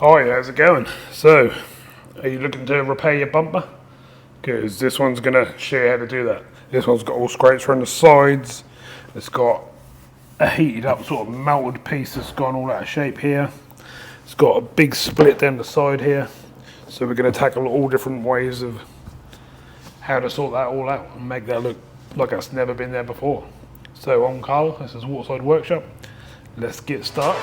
Hi, how's it going? So, are you looking to repair your bumper? Because this one's going to show you how to do that. This one's got all scrapes around the sides. It's got a heated up sort of melted piece that's gone all out of shape here. It's got a big split down the side here. So we're going to tackle all different ways of how to sort that all out and make that look like it's never been there before. So I'm Carl, this is Waterside Workshop. Let's get started.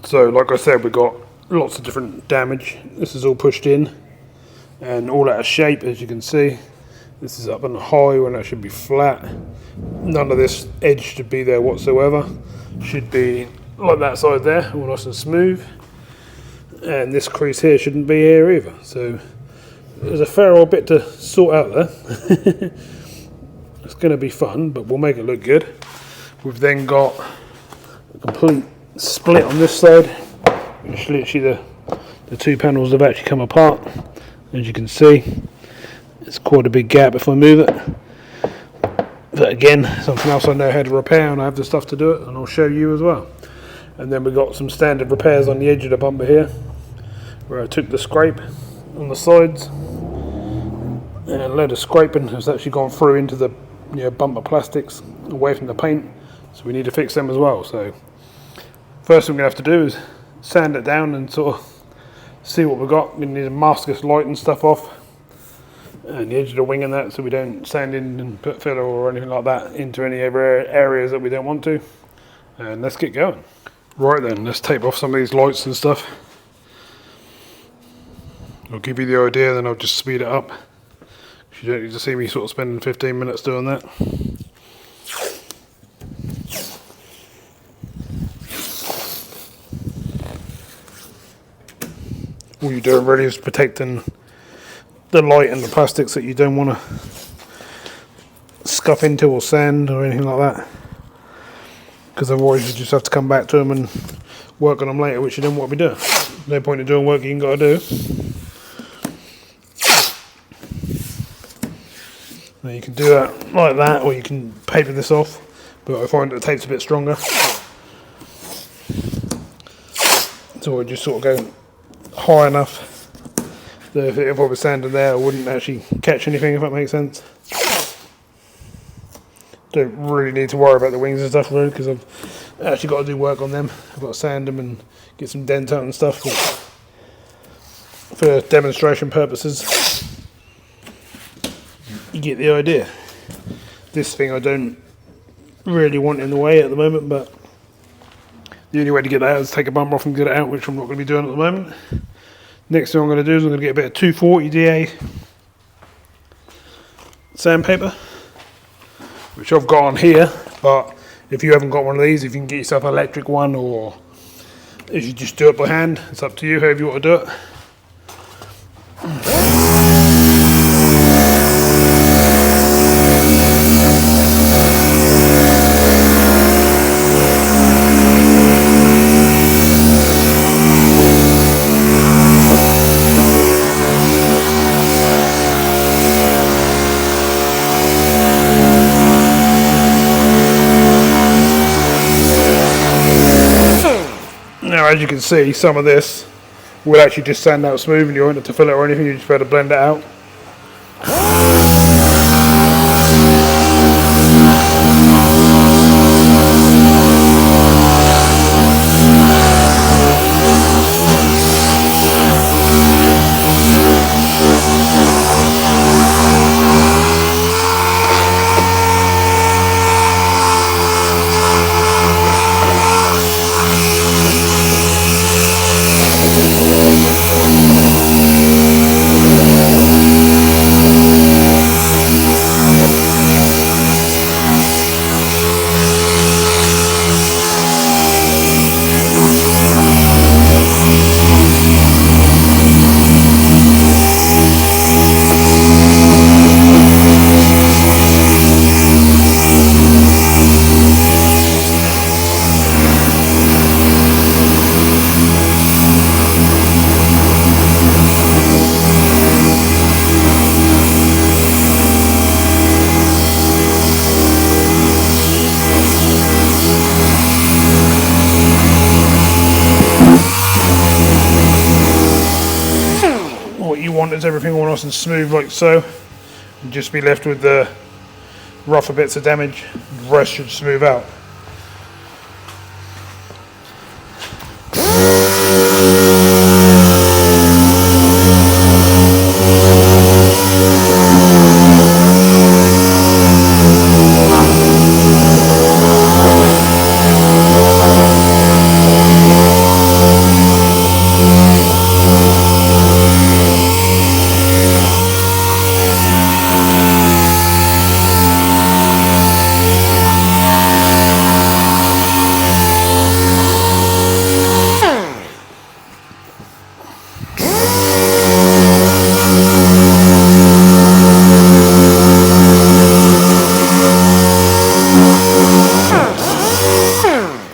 So like I said, we've got lots of different damage. This is all pushed in and all out of shape, as you can see. This is up and high when that should be flat. None of this edge should be there whatsoever. Should be like that side there, all nice and smooth. And this crease here shouldn't be here either. So there's a fair old bit to sort out there. It's going to be fun, but we'll make it look good. We've then got a complete split on this side, which literally the two panels have actually come apart. As you can see, it's quite a big gap if I move it. But again, something else I know how to repair, and I have the stuff to do it, and I'll show you as well. And then we've got some standard repairs on the edge of the bumper here, where I took the scrape on the sides, and a load of scraping has actually gone through into the bumper plastics away from the paint, so we need to fix them as well. So first thing we're going to have to do is sand it down and sort of see what we've got. We need to mask this light and stuff off and the edge of the wing and that, so we don't sand in and put filler or anything like that into any areas that we don't want to. And let's get going. Right then, let's tape off some of these lights and stuff. I'll give you the idea, then I'll just speed it up. You don't need to see me sort of spending 15 minutes doing that. All you're doing really is protecting the light and the plastics that you don't want to scuff into or sand or anything like that, because otherwise you just have to come back to them and work on them later, which you don't want to be doing. No point in doing work you ain't got to do. Now you can do that like that, or you can paper this off, but I find that the tape's a bit stronger, so I just sort of go high enough that if I was standing there I wouldn't actually catch anything, if that makes sense. Don't really need to worry about the wings and stuff really, because I've actually got to do work on them. I've got to sand them and get some dent out and stuff, but for demonstration purposes you get the idea. This thing I don't really want in the way at the moment, but the only way to get that out is take a bumper off and get it out, which I'm not going to be doing at the moment. Next thing I'm going to do is I'm going to get a bit of 240 DA sandpaper, which I've got on here, but if you haven't got one of these, if you can get yourself an electric one, or if you just do it by hand, it's up to you, however you want to do it. Now, as you can see, some of this will actually just sand out smooth, and you won't have to fill it or anything, you just better blend it out. it's everything all nice and smooth like so. You'll just be left with the rougher bits of damage. The rest should smooth out.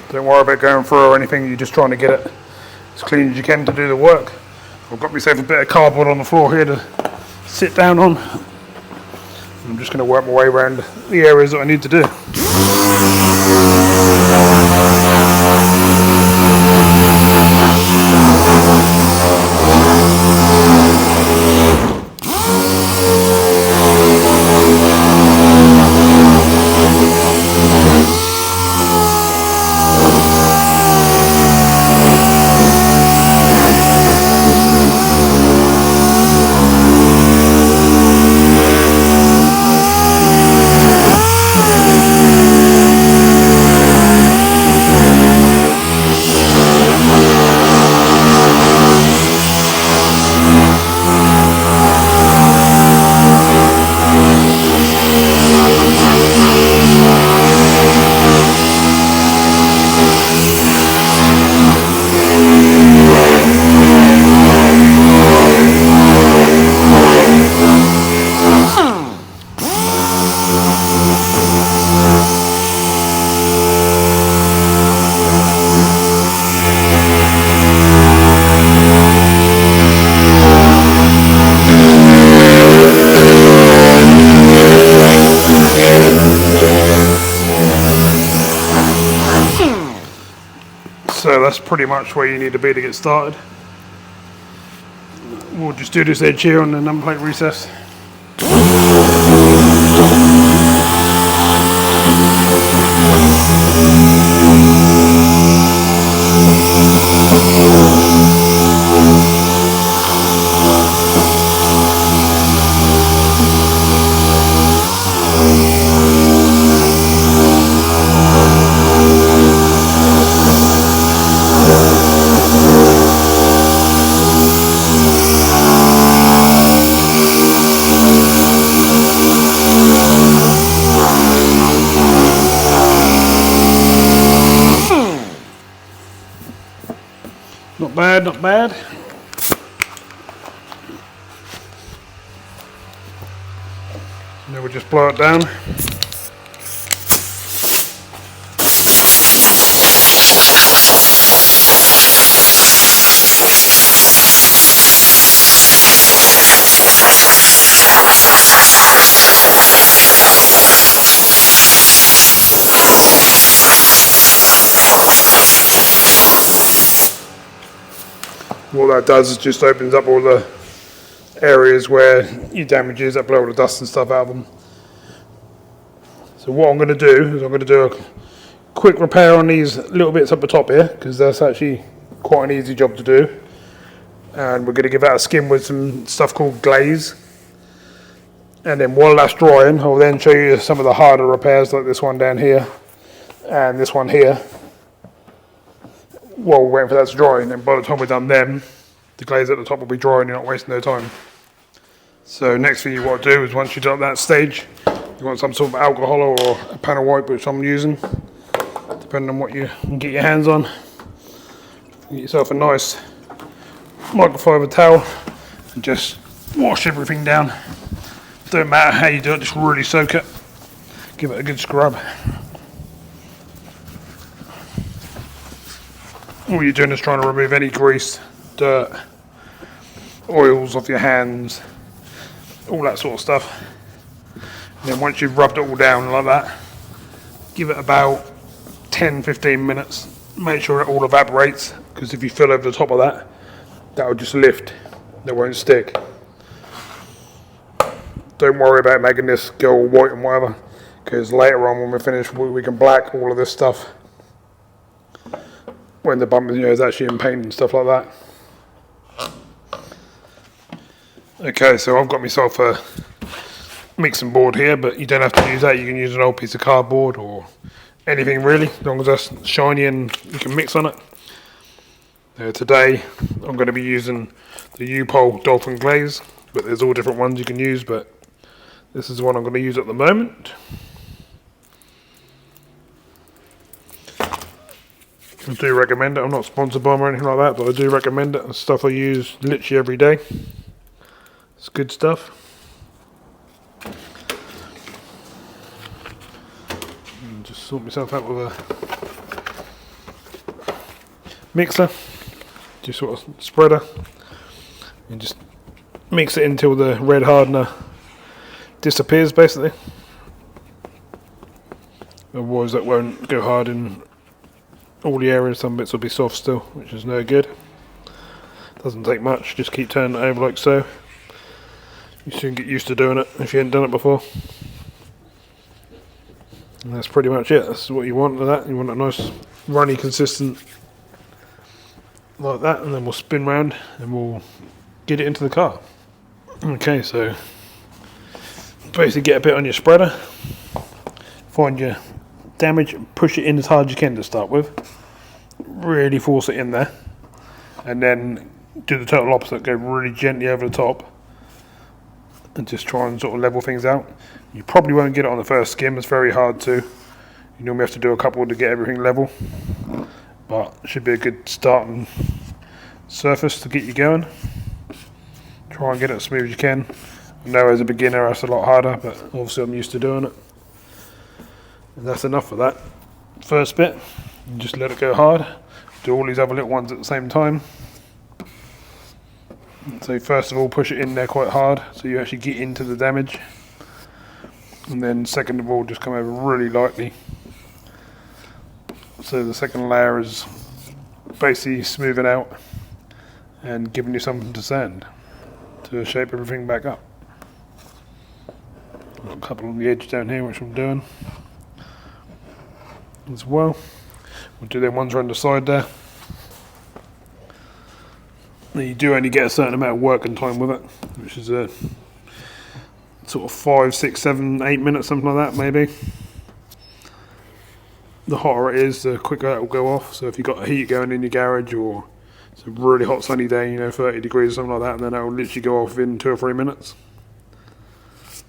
Don't worry about going through or anything, you're just trying to get it as clean as you can to do the work. I've got myself a bit of cardboard on the floor here to sit down on. I'm just going to work my way around the areas that I need to do. So that's pretty much where you need to be to get started. We'll just do this edge here on the number plate recess. Not bad, not bad. Now we'll just blow it down. What that does is just opens up all the areas where your damages that blow all the dust and stuff out of them. So what I'm going to do is I'm going to do a quick repair on these little bits up the top here, because that's actually quite an easy job to do. And we're going to give that a skim with some stuff called glaze. And then while that's drying, I'll then show you some of the harder repairs, like this one down here and this one here, while we're waiting for that to dry. And then by the time we're done them, the glaze at the top will be dry and you're not wasting no time. So next thing you want to do is, once you're done at that stage, you want some sort of alcohol or a panel wipe, which I'm using, depending on what you can get your hands on. Get yourself a nice microfiber towel and just wash everything down. Don't matter how you do it, just really soak it. Give it a good scrub. All you're doing is trying to remove any grease, dirt, oils off your hands, all that sort of stuff. And then once you've rubbed it all down like that, give it about 10-15 minutes. Make sure it all evaporates, because if you fill over the top of that, that will just lift, that won't stick. don't worry about making this go all white and whatever, because later on when we're finished we can black all of this stuff when the bumper is actually in paint and stuff like that. Okay, so I've got myself a mixing board here, but you don't have to use that. You can use an old piece of cardboard or anything really, as long as that's shiny and you can mix on it. Today I'm going to be using the U-Pole Dolphin Glaze, but there's all different ones you can use, but this is the one I'm going to use at the moment. I do recommend it. I'm not sponsored by them or anything like that, but I do recommend it. It's stuff I use literally every day. It's good stuff. And just sort myself out with a mixer, just sort of spreader, and just mix it until the red hardener disappears basically. Otherwise that won't go hard in all the areas. Some bits will be soft still, which is no good. Doesn't take much, just keep turning it over like so. You soon get used to doing it if you haven't done it before. And that's pretty much it. That's what you want with that. You want a nice runny consistent like that, and then we'll spin round and we'll get it into the car. Okay, so basically get a bit on your spreader, find your damage, push it in as hard as you can to start with, really force it in there, and then do the total opposite, go really gently over the top and just try and sort of level things out. You probably won't get it on the first skim, it's very hard to. You normally have to do a couple to get everything level, but it should be a good starting surface to get you going. Try and get it as smooth as you can. I know as a beginner that's a lot harder, but obviously I'm used to doing it. And that's enough for that first bit. And just let it go hard. Do all these other little ones at the same time. So first of all, push it in there quite hard so you actually get into the damage. And then second of all, just come over really lightly. So the second layer is basically smoothing out and giving you something to sand to shape everything back up. Got a couple on the edge down here which I'm doing as well. We'll do them ones around the side there. Now you do only get a certain amount of working time with it, which is a sort of 5, 6, 7, 8 minutes, something like that maybe. The hotter it is, the quicker it will go off. So if you've got a heat going in your garage, or it's a really hot sunny day, 30 degrees or something like that, and then it will literally go off in 2 or 3 minutes.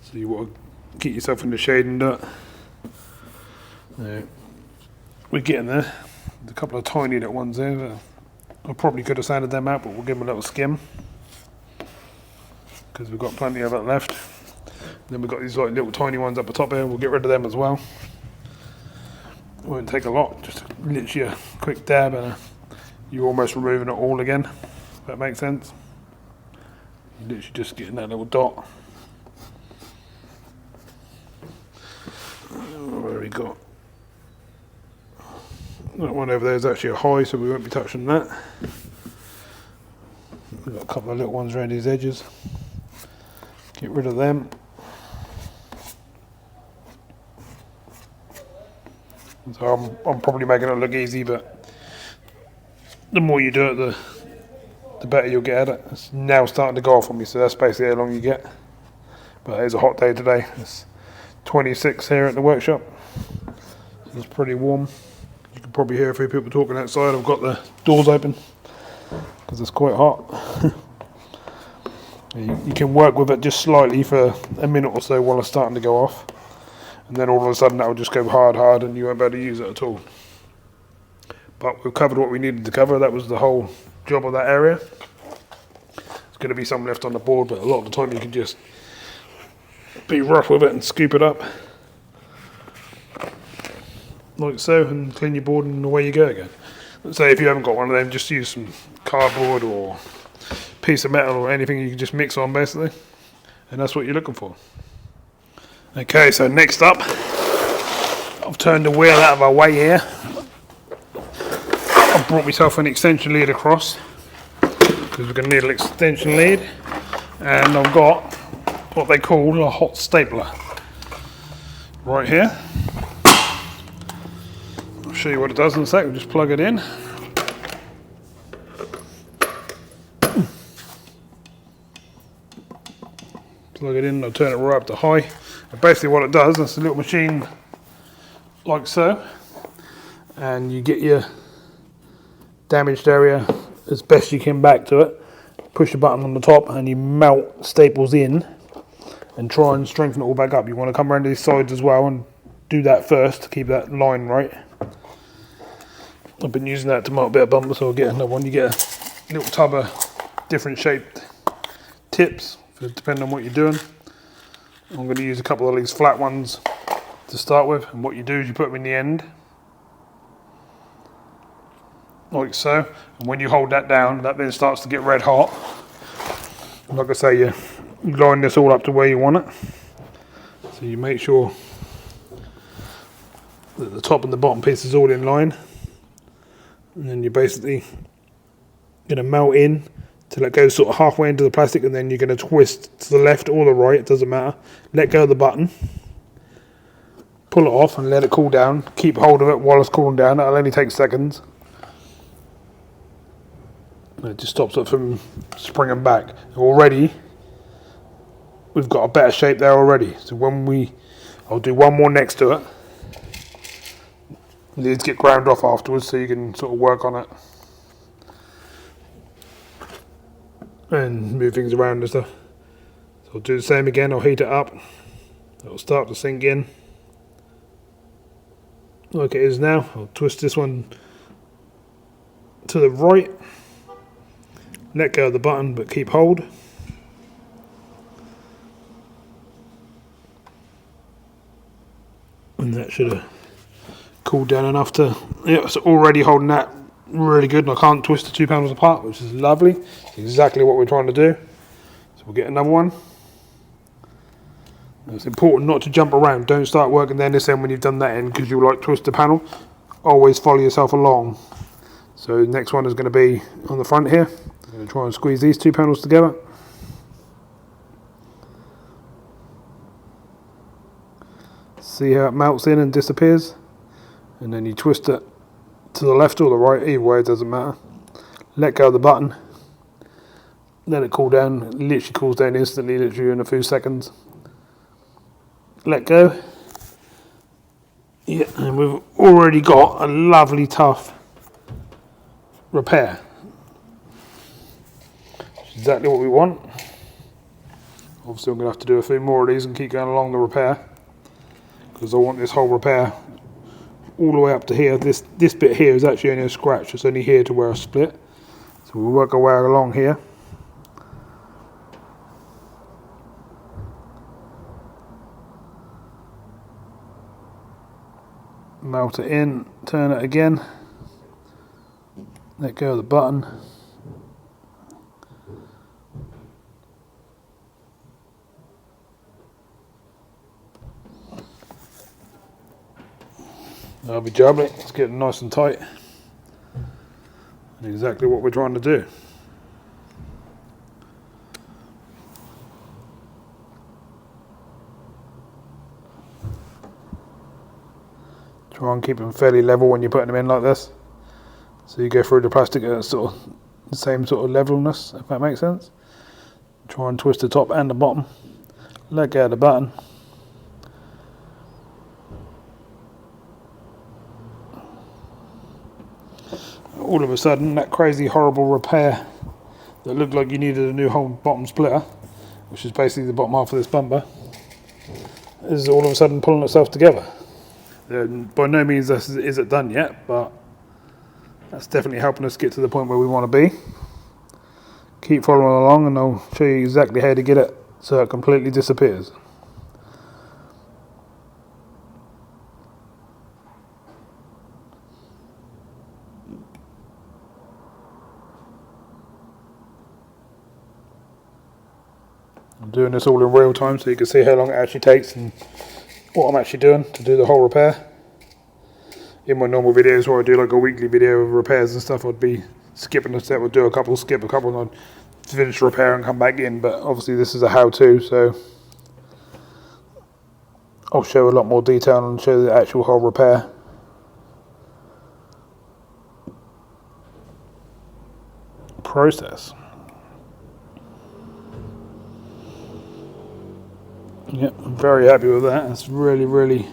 So you want to keep yourself in the shade and dirt. We're getting there. There's a couple of tiny little ones there. I probably could have sanded them out, but we'll give them a little skim because we've got plenty of it left. Then we've got these like little tiny ones up the top here. We'll get rid of them as well. It won't take a lot, just literally a quick dab and you're almost removing it all again, if that makes sense. You're literally just getting that little dot. Where have we got? That one over there is actually a high, so we won't be touching that. We've got a couple of little ones around these edges. Get rid of them. So I'm probably making it look easy, but the more you do it, the better you'll get at it. It's now starting to go off on me, so that's basically how long you get. But it's a hot day today. It's 26 here at the workshop. So it's pretty warm. You can probably hear a few people talking outside. I've got the doors open because it's quite hot. You can work with it just slightly for a minute or so while it's starting to go off, and then all of a sudden that will just go hard and you won't be able to use it at all. But we've covered what we needed to cover. That was the whole job of that area. There's going to be some left on the board, but a lot of the time you can just be rough with it and scoop it up like so and clean your board and away you go again. So if you haven't got one of them, just use some cardboard or piece of metal or anything you can just mix on basically, and that's what you're looking for. Okay, so next up, I've turned the wheel out of our way here. I've brought myself an extension lead across because we're going to need an extension lead, and I've got what they call a hot stapler. Right here. I'll show you what it does in a sec. We'll just plug it in. Plug it in, I'll turn it right up to high. And basically what it does, it's a little machine like so, and you get your damaged area as best you can back to it, push the button on the top and you melt staples in and try and strengthen it all back up. You want to come around to these sides as well and do that first to keep that line right. I've been using that to mark a bit of bumper, so I'll get another one. You get a little tub of different shaped tips, depending on what you're doing. I'm going to use a couple of these flat ones to start with, and what you do is you put them in the end, like so, and when you hold that down, that then starts to get red hot. Like I say, you line this all up to where you want it, so you make sure that the top and the bottom piece is all in line, and then you're basically going to melt in till it goes sort of halfway into the plastic, and then you're going to twist to the left or the right, it doesn't matter. Let go of the button, pull it off and let it cool down. Keep hold of it while it's cooling down. That'll only take seconds. And it just stops it from springing back. Already we've got a better shape there already. So I'll do one more next to it. It needs to get ground off afterwards so you can sort of work on it and move things around and stuff. So I'll do the same again. I'll heat it up. It'll start to sink in like it is now. I'll twist this one to the right, let go of the button but keep hold, and that should have cooled down enough to, yeah, it's already holding that really good, and I can't twist the two panels apart, which is lovely. It's exactly what we're trying to do. So we'll get another one. It's important not to jump around. Don't start working then this end when you've done that end, because you'll like twist the panel. Always follow yourself along. So the next one is going to be on the front here. I'm going to try and squeeze these two panels together. See how it melts in and disappears, and then you twist it to the left or the right, either way it doesn't matter. Let go of the button, let it cool down. It literally cools down instantly, literally in a few seconds. Let go. Yeah, and we've already got a lovely tough repair. Which is exactly what we want. Obviously I'm going to have to do a few more of these and keep going along the repair, because I want this whole repair all the way up to here. This bit here is actually only a scratch. It's only here to where I split. So we'll work our way along here. Melt it in, turn it again, let go of the button, that'll be jubbly. Let's get it nice and tight, and exactly what we're trying to do. Try and keep them fairly level when you're putting them in like this. So you go through the plastic at sort of the same sort of levelness, if that makes sense. Try and twist the top and the bottom. Let go of the button. All of a sudden, that crazy horrible repair that looked like you needed a new whole bottom splitter, which is basically the bottom half of this bumper, is all of a sudden pulling itself together. By no means is it done yet, but that's definitely helping us get to the point where we want to be. Keep following along and I'll show you exactly how to get it so it completely disappears. I'm doing this all in real time so you can see how long it actually takes and what I'm actually doing to do the whole repair. In my normal videos where I do like a weekly video of repairs and stuff, I'd be skipping a step, I'd do a couple, skip a couple, and I'd finish the repair and come back in. But obviously this is a how-to, so I'll show a lot more detail and show the actual whole repair. Process. Yep, I'm very happy with that. It's really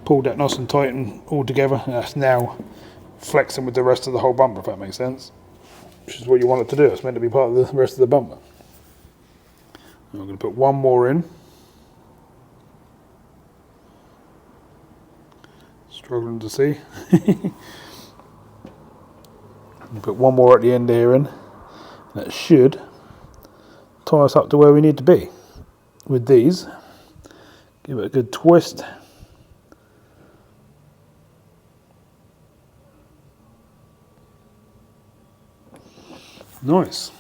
pulled that nice and tight and all together. And that's now flexing with the rest of the whole bumper, if that makes sense. Which is what you want it to do. It's meant to be part of the rest of the bumper. I'm going to put one more in. Struggling to see. Put one more at the end here in. That should tie us up to where we need to be. With these, give it a good twist. Nice.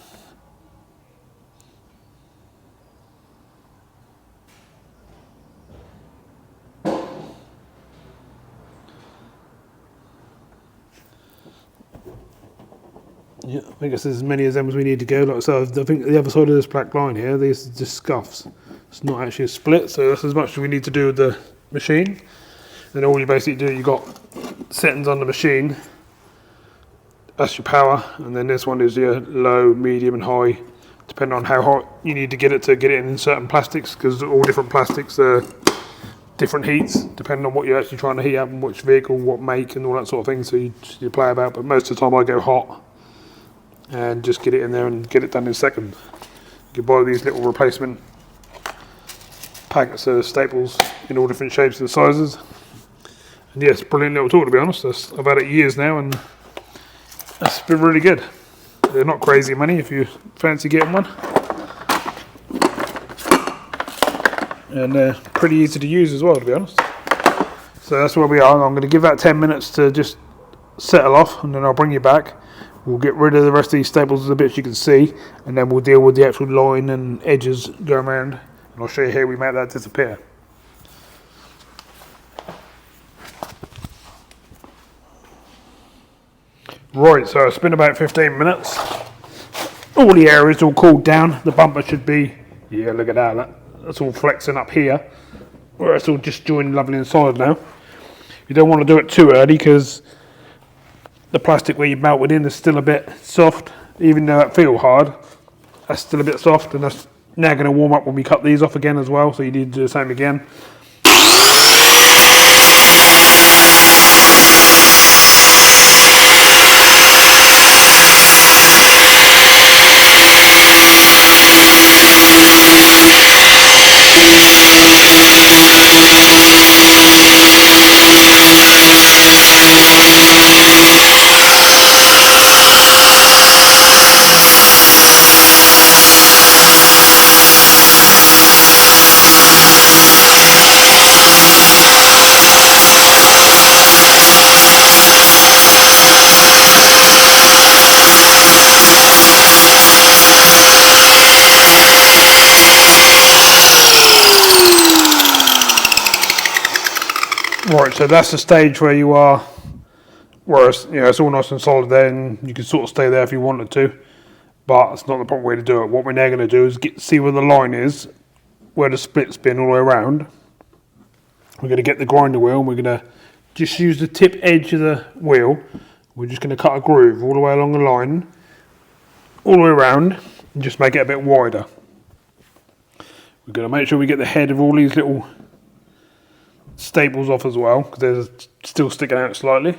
Yeah, I guess there's as many of them as we need to go. Like so, I think the other side of this black line here, these are just scuffs. It's not actually a split, so that's as much as we need to do with the machine. Then all you basically do, you got settings on the machine. That's your power, and then this one is your low, medium, and high, depending on how hot you need to get it in certain plastics, because all different plastics are different heats, depending on what you're actually trying to heat up and which vehicle, what make, and all that sort of thing. So you play about, but most of the time I go hot and just get it in there and get it done in seconds. You can buy these little replacement packets of staples in all different shapes and sizes. And yes, brilliant little tool, to be honest. I've had it years now and it's been really good. They're not crazy money if you fancy getting one. And they're pretty easy to use as well, to be honest. So that's where we are. I'm going to give that 10 minutes to just settle off, and then I'll bring you back. We'll get rid of the rest of these staples, the bits you can see, and then we'll deal with the actual line and edges going around. And I'll show you here we make that disappear. Right, so it's been about 15 minutes. All the areas all cooled down. The bumper should be, yeah, look at that. That's all flexing up here, where it's all just joined lovely inside now. You don't want to do it too early because the plastic where you melt it in is still a bit soft, even though it feels hard. That's still a bit soft, and that's now going to warm up when we cut these off again as well, so you need to do the same again. Right, so that's the stage where you are, where it's, it's all nice and solid there, and you can sort of stay there if you wanted to, but it's not the proper way to do it. What we're now going to do is see where the line is, where the split's been all the way around. We're going to get the grinder wheel, and we're going to just use the tip edge of the wheel. We're just going to cut a groove all the way along the line, all the way around, and just make it a bit wider. We're going to make sure we get the head of all these little staples off as well, because they're still sticking out slightly.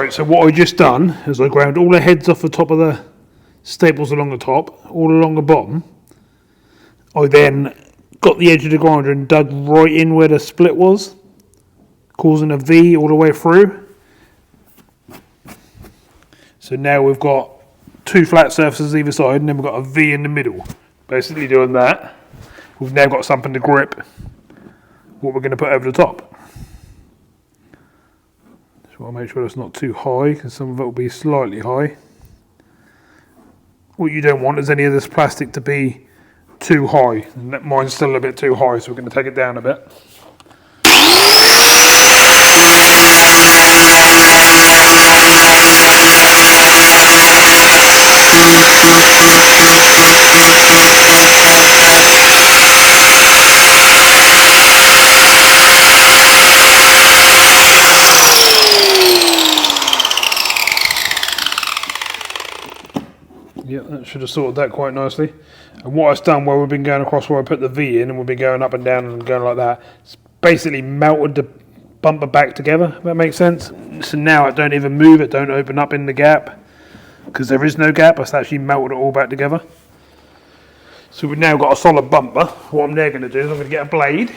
Right, so what I just done is I ground all the heads off the top of the staples along the top, all along the bottom. I then got the edge of the grinder and dug right in where the split was, causing a V all the way through. So now we've got two flat surfaces either side, and then we've got a V in the middle. Basically doing that, we've now got something to grip what we're going to put over the top. Just want to make sure it's not too high, because some of it will be slightly high. What you don't want is any of this plastic to be too high, and mine's still a bit too high, so we're going to take it down a bit. Yeah, that should have sorted that quite nicely. And what I've done where we've been going across where I put the V in, and we've been going up and down and going like that, it's basically melted the bumper back together, if that makes sense. So now it don't even move, it don't open up in the gap, because there is no gap, it's actually melted it all back together. So we've now got a solid bumper. What I'm now going to do is I'm going to get a blade.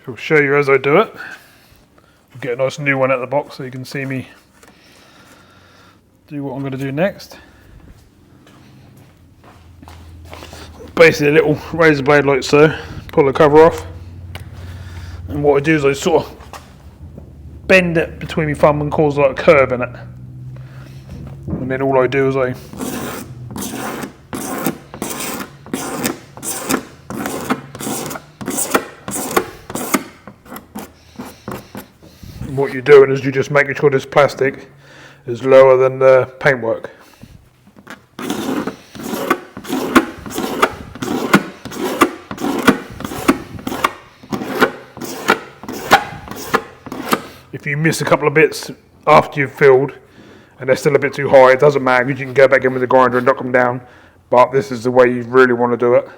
I'll show you as I do it. I'll get a nice new one out of the box so you can see me do what I'm going to do next. Basically a little razor blade like so, pull the cover off, and what I do is I sort of bend it between my thumb and cause like a curve in it, and then all I do is what you're doing is you're just making sure this plastic is lower than the paintwork. If you miss a couple of bits after you've filled and they're still a bit too high, it doesn't matter because you can go back in with the grinder and knock them down, but this is the way you really want to do it.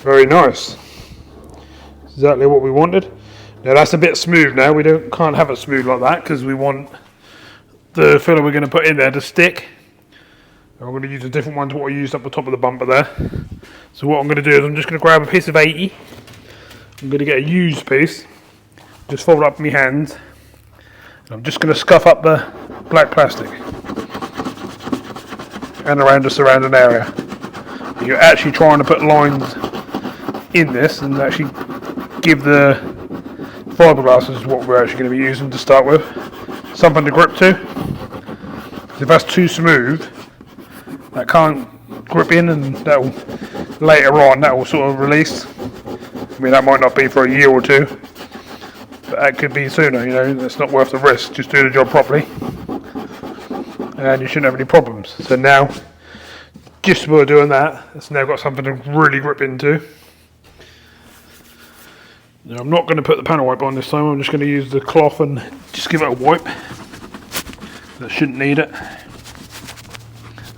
Very nice. Exactly what we wanted. Now that's a bit smooth now. We can't have it smooth like that because we want the filler we're going to put in there to stick. I'm going to use a different one to what I used up the top of the bumper there. So what I'm going to do is I'm just going to grab a piece of 80. I'm going to get a used piece. Just fold it up in my hands. And I'm just going to scuff up the black plastic and around the surrounding area. You're actually trying to put lines in this and actually give the fiberglass, is what we're actually going to be using to start with, something to grip to. If that's too smooth, that can't grip in, and that will later on that will sort of release. I mean, that might not be for a year or two, but that could be sooner. You know, it's not worth the risk. Just do the job properly, and you shouldn't have any problems. So now, just while doing that, it's now got something to really grip into. Now, I'm not going to put the panel wipe on this time. I'm just going to use the cloth and just give it a wipe. That shouldn't need it.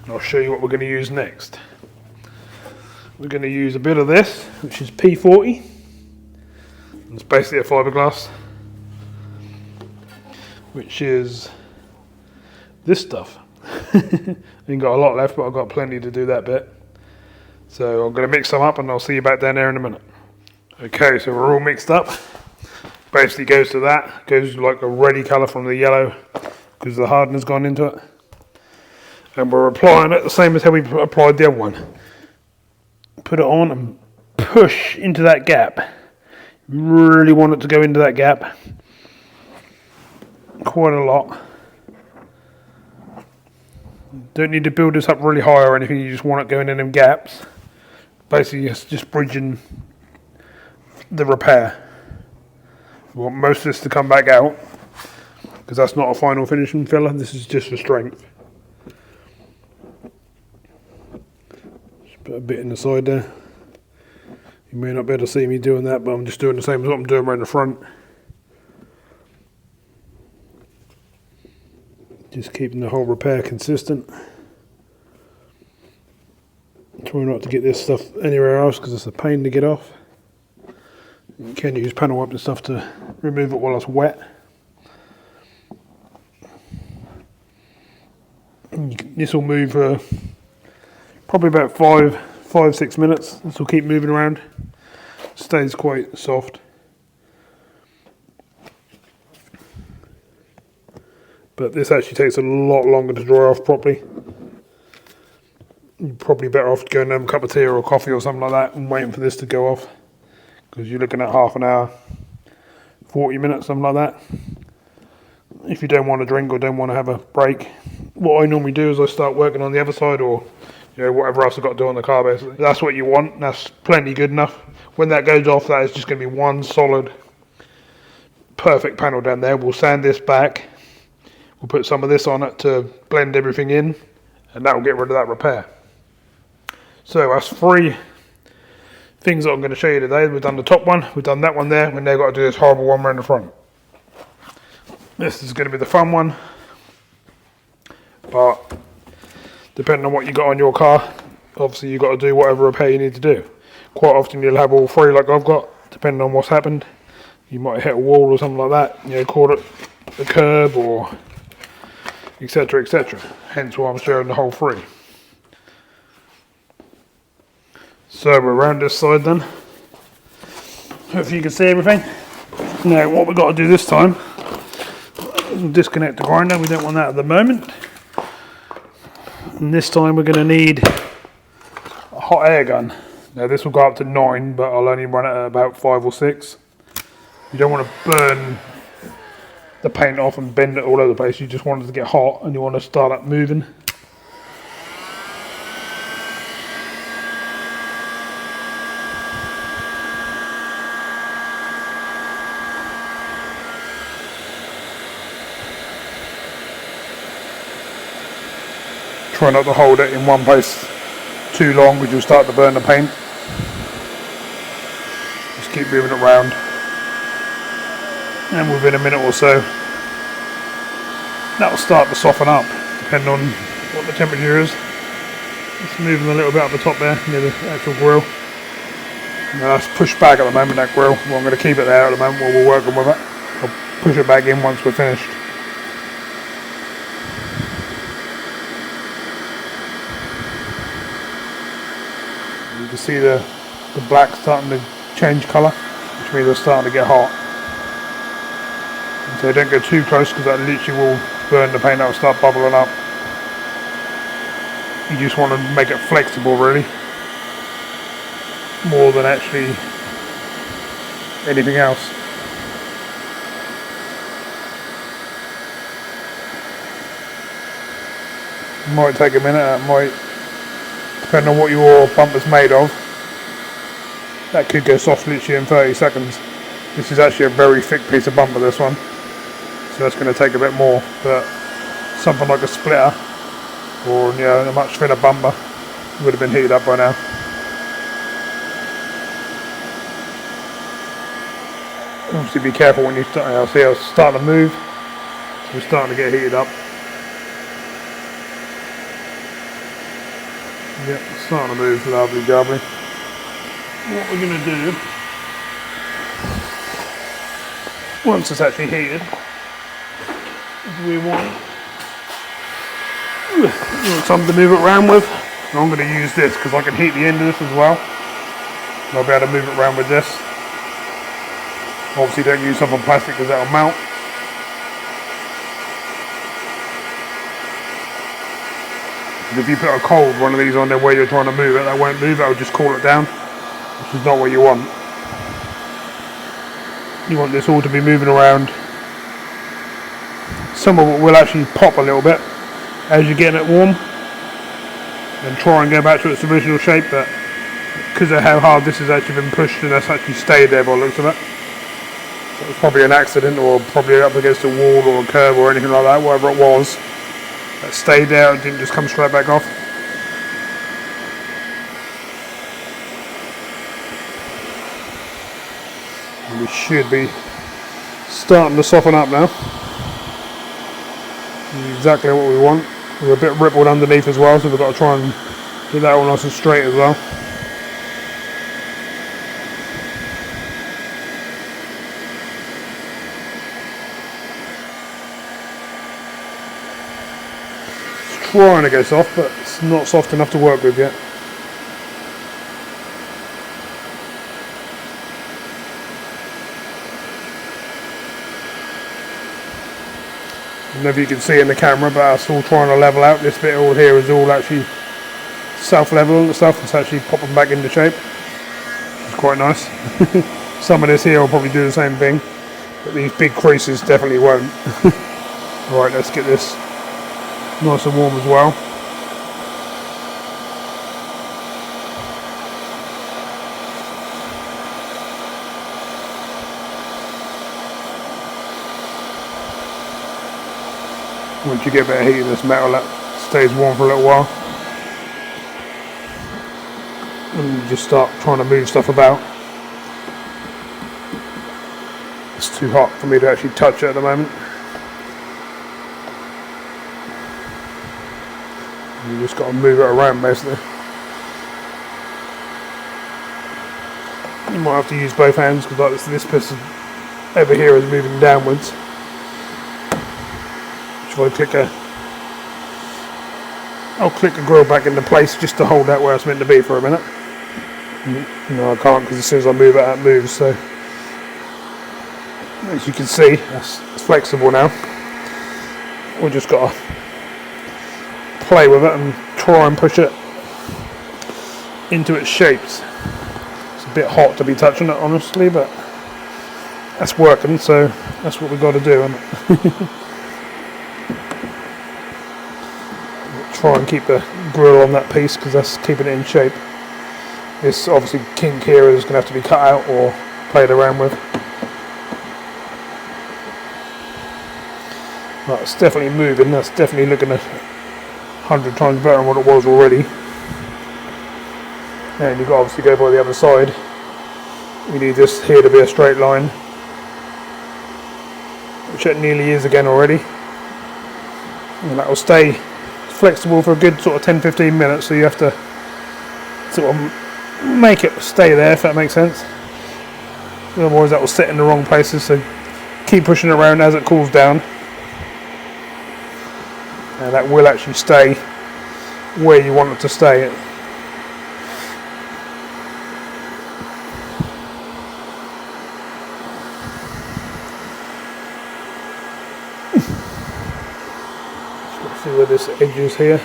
And I'll show you what we're going to use next. We're going to use a bit of this, which is P40. It's basically a fiberglass, which is this stuff. I ain't got a lot left, but I've got plenty to do that bit. So I'm going to mix them up and I'll see you back down there in a minute. Okay, so we're all mixed up. Basically goes to that, goes like a reddy colour from the yellow because the hardener's gone into it. And we're applying it the same as how we applied the other one. Put it on and push into that gap. You really want it to go into that gap. Quite a lot. Don't need to build this up really high or anything, you just want it going in them gaps. Basically it's just bridging the repair. We want most of this to come back out because that's not a final finishing filler, this is just for strength. Just put a bit in the side there. You may not be able to see me doing that, but I'm just doing the same as what I'm doing around the front. Just keeping the whole repair consistent. Try not to get this stuff anywhere else because it's a pain to get off. You can use panel wipe and stuff to remove it while it's wet. This will move for probably about 5-6 minutes. This will keep moving around. Stays quite soft. But this actually takes a lot longer to dry off properly. You're probably better off going and having a cup of tea or a coffee or something like that and waiting for this to go off. Because you're looking at half an hour, 40 minutes, something like that. If you don't want to drink or don't want to have a break, what I normally do is I start working on the other side, or whatever else I've got to do on the car basically. That's what you want, that's plenty good enough. When that goes off, that is just going to be one solid, perfect panel down there. We'll sand this back, we'll put some of this on it to blend everything in, and that will get rid of that repair. So that's 3 things that I'm going to show you today. We've done the top one, we've done that one there, we've now got to do this horrible one around the front. This is going to be the fun one, but depending on what you got on your car, obviously you've got to do whatever repair you need to do. Quite often you'll have all 3 like I've got, depending on what's happened. You might hit a wall or something like that, caught it the curb or etc, etc. Hence why I'm showing the whole 3. So we're around this side then. Hopefully you can see everything. Now what we've got to do this time, we'll disconnect the grinder, we don't want that at the moment. And this time we're going to need a hot air gun. Now this will go up to 9, but I'll only run it at about 5 or 6. You don't want to burn the paint off and bend it all over the place, you just want it to get hot and you want to start it moving. Try not to hold it in one place too long because you'll start to burn the paint. Just keep moving it around. And within a minute or so, that will start to soften up, depending on what the temperature is. It's moving a little bit up the top there, near the actual grill. Now that's pushed back at the moment, that grill. Well, I'm going to keep it there at the moment while we're working with it. I'll push it back in once we're finished. You can see the black starting to change colour, which means it's starting to get hot. And so don't go too close because that literally will burn the paint, that will start bubbling up. You just want to make it flexible really, more than actually anything else. It might take a minute, it might, depending on what your bumper's made of, that could go soft literally in 30 seconds. This is actually a very thick piece of bumper, this one, so that's going to take a bit more, but something like a splitter or a much thinner bumper would have been heated up by now. Obviously be careful when you start, see how it's starting to move, so it's starting to get heated up. Yep, it's starting to move, lovely jubbly. What we're going to do, once it's actually heated, we want something to move it around with. And I'm going to use this because I can heat the end of this as well. I'll be able to move it around with this. Obviously don't use something plastic because that'll melt. And if you put a cold one of these on there where you're trying to move it, that won't move, that will just cool it down, which is not what you want. You want this all to be moving around. Some of it will actually pop a little bit as you're getting it warm and try and go back to its original shape, but because of how hard this has actually been pushed and that's actually stayed there by the looks of it. So it was probably an accident or probably up against a wall or a curb or anything like that, whatever it was. That stayed there, it didn't just come straight back off. We should be starting to soften up now. Exactly what we want. We're a bit rippled underneath as well, so we've got to try and get that all nice and straight as well. It's trying to go soft, but it's not soft enough to work with yet. I don't know if you can see in the camera, but us all trying to level out. This bit all here is all actually self-level and stuff. It's actually popping back into shape. It's quite nice. Some of this here will probably do the same thing, but these big creases definitely won't. Right, let's get this nice and warm as well. Once you get a bit of heat in this metal, that stays warm for a little while. And you just start trying to move stuff about. It's too hot for me to actually touch it at the moment. You just got to move it around basically. You might have to use both hands because like this piston over here is moving downwards. I'll click the grill back into place just to hold that where it's meant to be for a minute. No, I can't because as soon as I move it, it moves. So as you can see, it's flexible now. We've just got to play with it and try and push it into its shapes. It's a bit hot to be touching it, honestly, but that's working, so that's what we've got to do, isn't it? Try and keep the grill on that piece because that's keeping it in shape. This obviously kink here is going to have to be cut out or played around with. Right, it's definitely moving. That's definitely looking 100 times better than what it was already. And you've got to obviously go by the other side. We need this here to be a straight line, which it nearly is again already. And that will stay flexible for a good sort of 10-15 minutes, so you have to sort of make it stay there, if that makes sense. Otherwise that will sit in the wrong places, so keep pushing it around as it cools down, and that will actually stay where you want it to stay. See where this edge is here.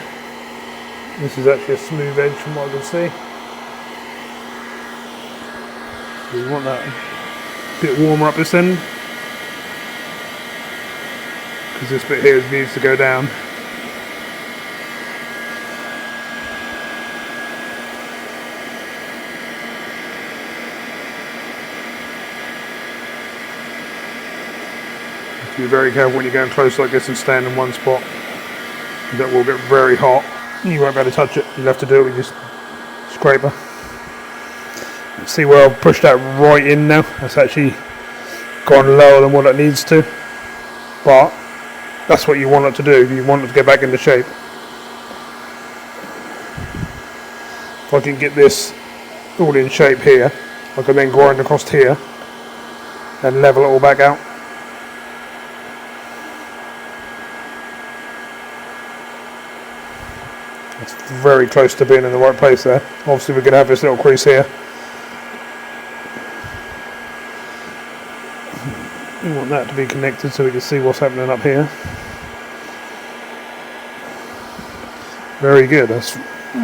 This is actually a smooth edge from what I can see. So you want that a bit warmer up this end, because this bit here needs to go down. You have to be very careful when you're going close like this and stand in one spot. That will get very hot. You won't be able to touch it. You'll have to do it with your scraper. See where I've pushed that right in now? That's actually gone lower than what it needs to. But that's what you want it to do. You want it to get back into shape. If I can get this all in shape here, I can then grind across here and level it all back out. It's very close to being in the right place there. Obviously we're going to have this little crease here. We want that to be connected so we can see what's happening up here. Very good. That's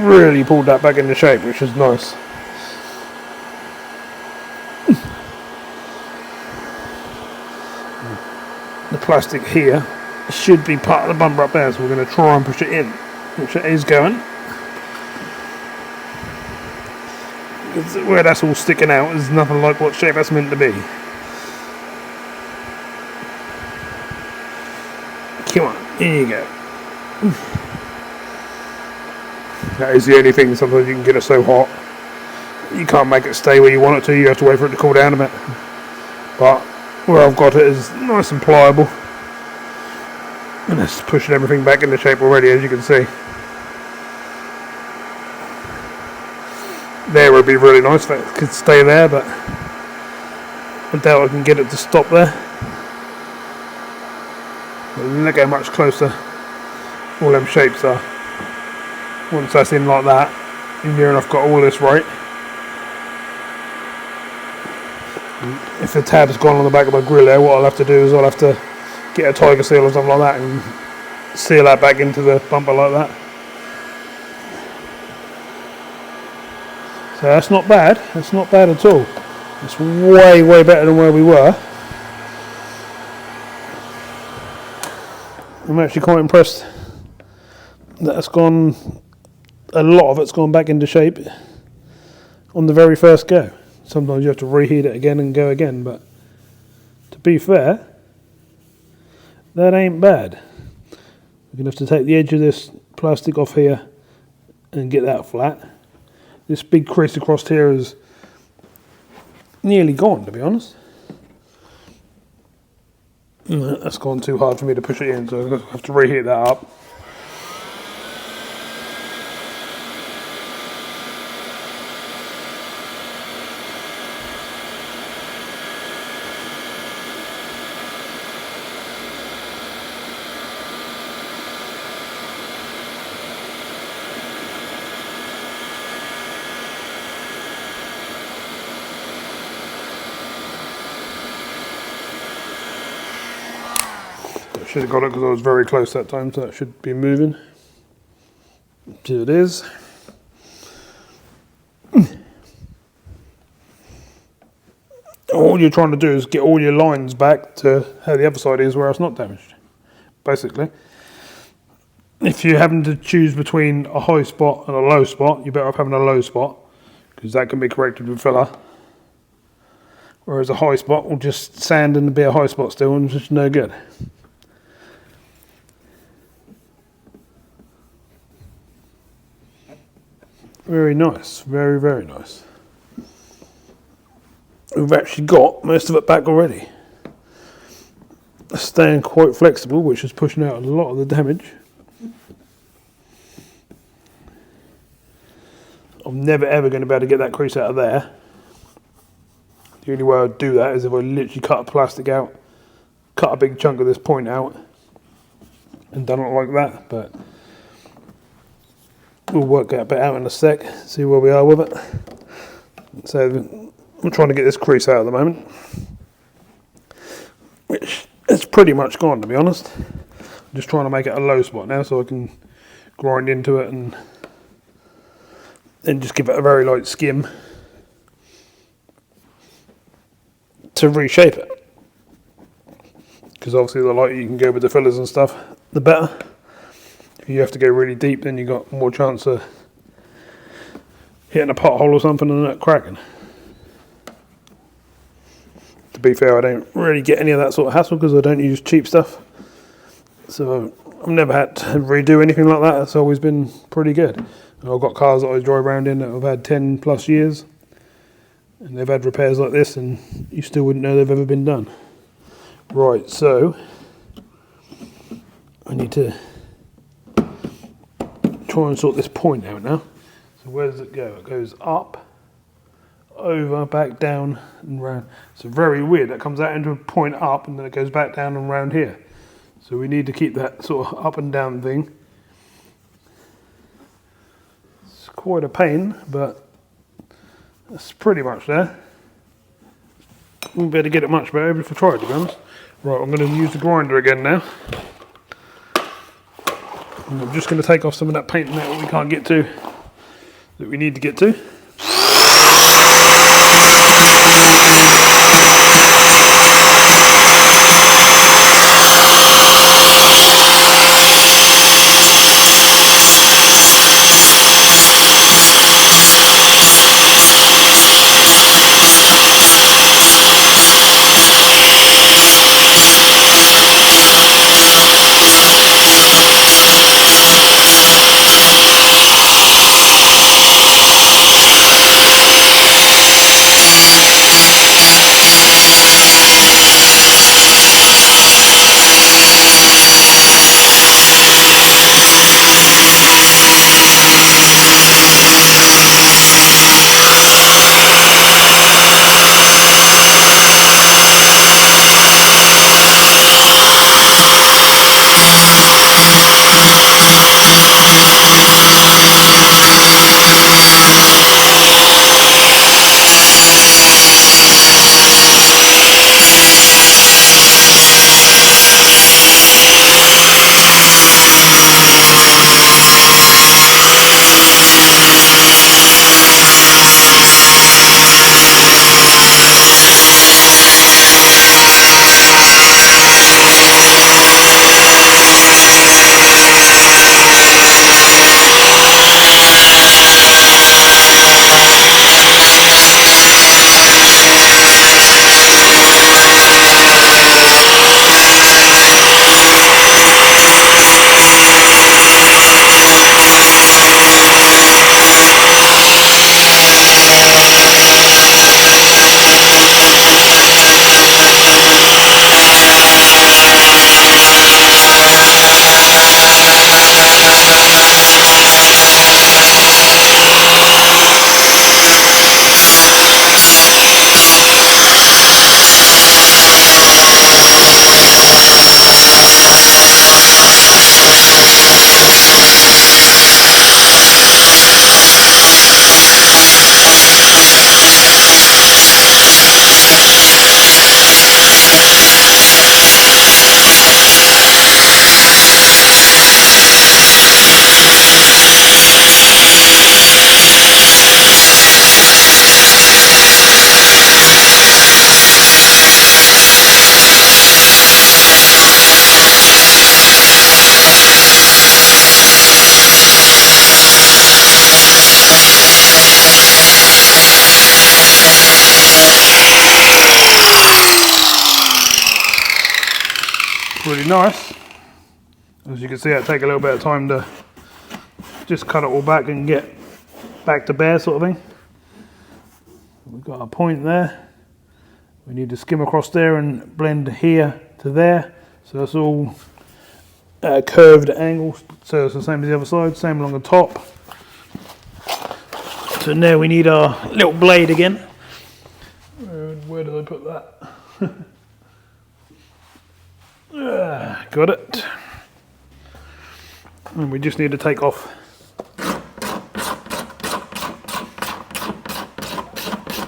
really pulled that back into shape, which is nice. The plastic here should be part of the bumper up there, so we're going to try and push it in, which it is going. Where that's all sticking out is nothing like what shape that's meant to be. Come on, here you go. That is the only thing, sometimes you can get it so hot you can't make it stay where you want it to, you have to wait for it to cool down a bit. but where I've got it is nice and pliable, and it's pushing everything back into shape already, as you can see. There would be really nice if it could stay there, but I doubt I can get it to stop there. But look how much closer all them shapes are. Once that's in like that, and near enough got all this right. If the tab's gone on the back of my grill there, what I'll have to do is I'll have to get a tiger seal or something like that and seal that back into the bumper like that. So that's not bad. That's not bad at all. It's way, way better than where we were. I'm actually quite impressed that it's gone, a lot of it's gone back into shape on the very first go. Sometimes you have to reheat it again and go again, but to be fair, that ain't bad. We're going to have to take the edge of this plastic off here and get that flat. This big crease across here is nearly gone, to be honest. That's gone too hard for me to push it in, so I'm going to have to reheat that up. Should have got it because I was very close that time, so that should be moving. Here it is. All you're trying to do is get all your lines back to how the other side is where it's not damaged, basically. If you're having to choose between a high spot and a low spot, you're better off having a low spot because that can be corrected with filler. Whereas a high spot will just sand and be a high spot still and it's just no good. Very nice, very, very nice. We've actually got most of it back already. It's staying quite flexible, which is pushing out a lot of the damage. I'm never ever going to be able to get that crease out of there. The only way I'd do that is if I literally cut the plastic out, cut a big chunk of this point out, and done it like that, but we'll work that bit out in a sec, see where we are with it. So I'm trying to get this crease out at the moment, which is pretty much gone, to be honest. I'm just trying to make it a low spot now so I can grind into it and then just give it a very light skim to reshape it. Because obviously the lighter you can go with the fillers and stuff, the better. If you have to go really deep, then you've got more chance of hitting a pothole or something and it cracking. To be fair, I don't really get any of that sort of hassle because I don't use cheap stuff. So I've never had to redo anything like that. It's always been pretty good. And I've got cars that I drive around in that have had 10 plus years and they've had repairs like this and you still wouldn't know they've ever been done. Right, so I need to try and sort this point out now. So where does it go? It goes up, over, back down and round. So very weird, that comes out into a point up and then it goes back down and round here. So we need to keep that sort of up and down thing. It's quite a pain, but it's pretty much there. Wouldn't be able to get it much better if I tried, to be honest. Right, I'm going to use the grinder again now. And I'm just going to take off some of that paint and that we can't get to, that we need to get to. nice. As you can see, it'll take a little bit of time to just cut it all back and get back to bare sort of thing. We've got a point there. We need to skim across there and blend here to there. So that's all curved angles. So it's the same as the other side, same along the top. So now we need our little blade again. Where did I put that? Got it. And we just need to take off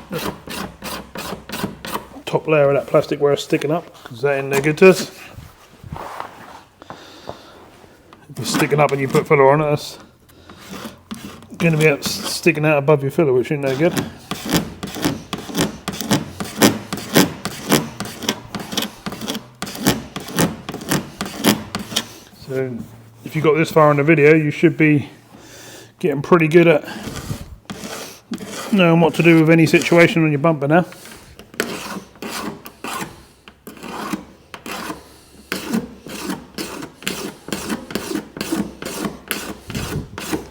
the top layer of that plastic where it's sticking up, because that ain't no good to us. If it's sticking up and you put filler on it, it's going to be out sticking out above your filler, which ain't no good. So if you got this far in the video, you should be getting pretty good at knowing what to do with any situation on your bumper now.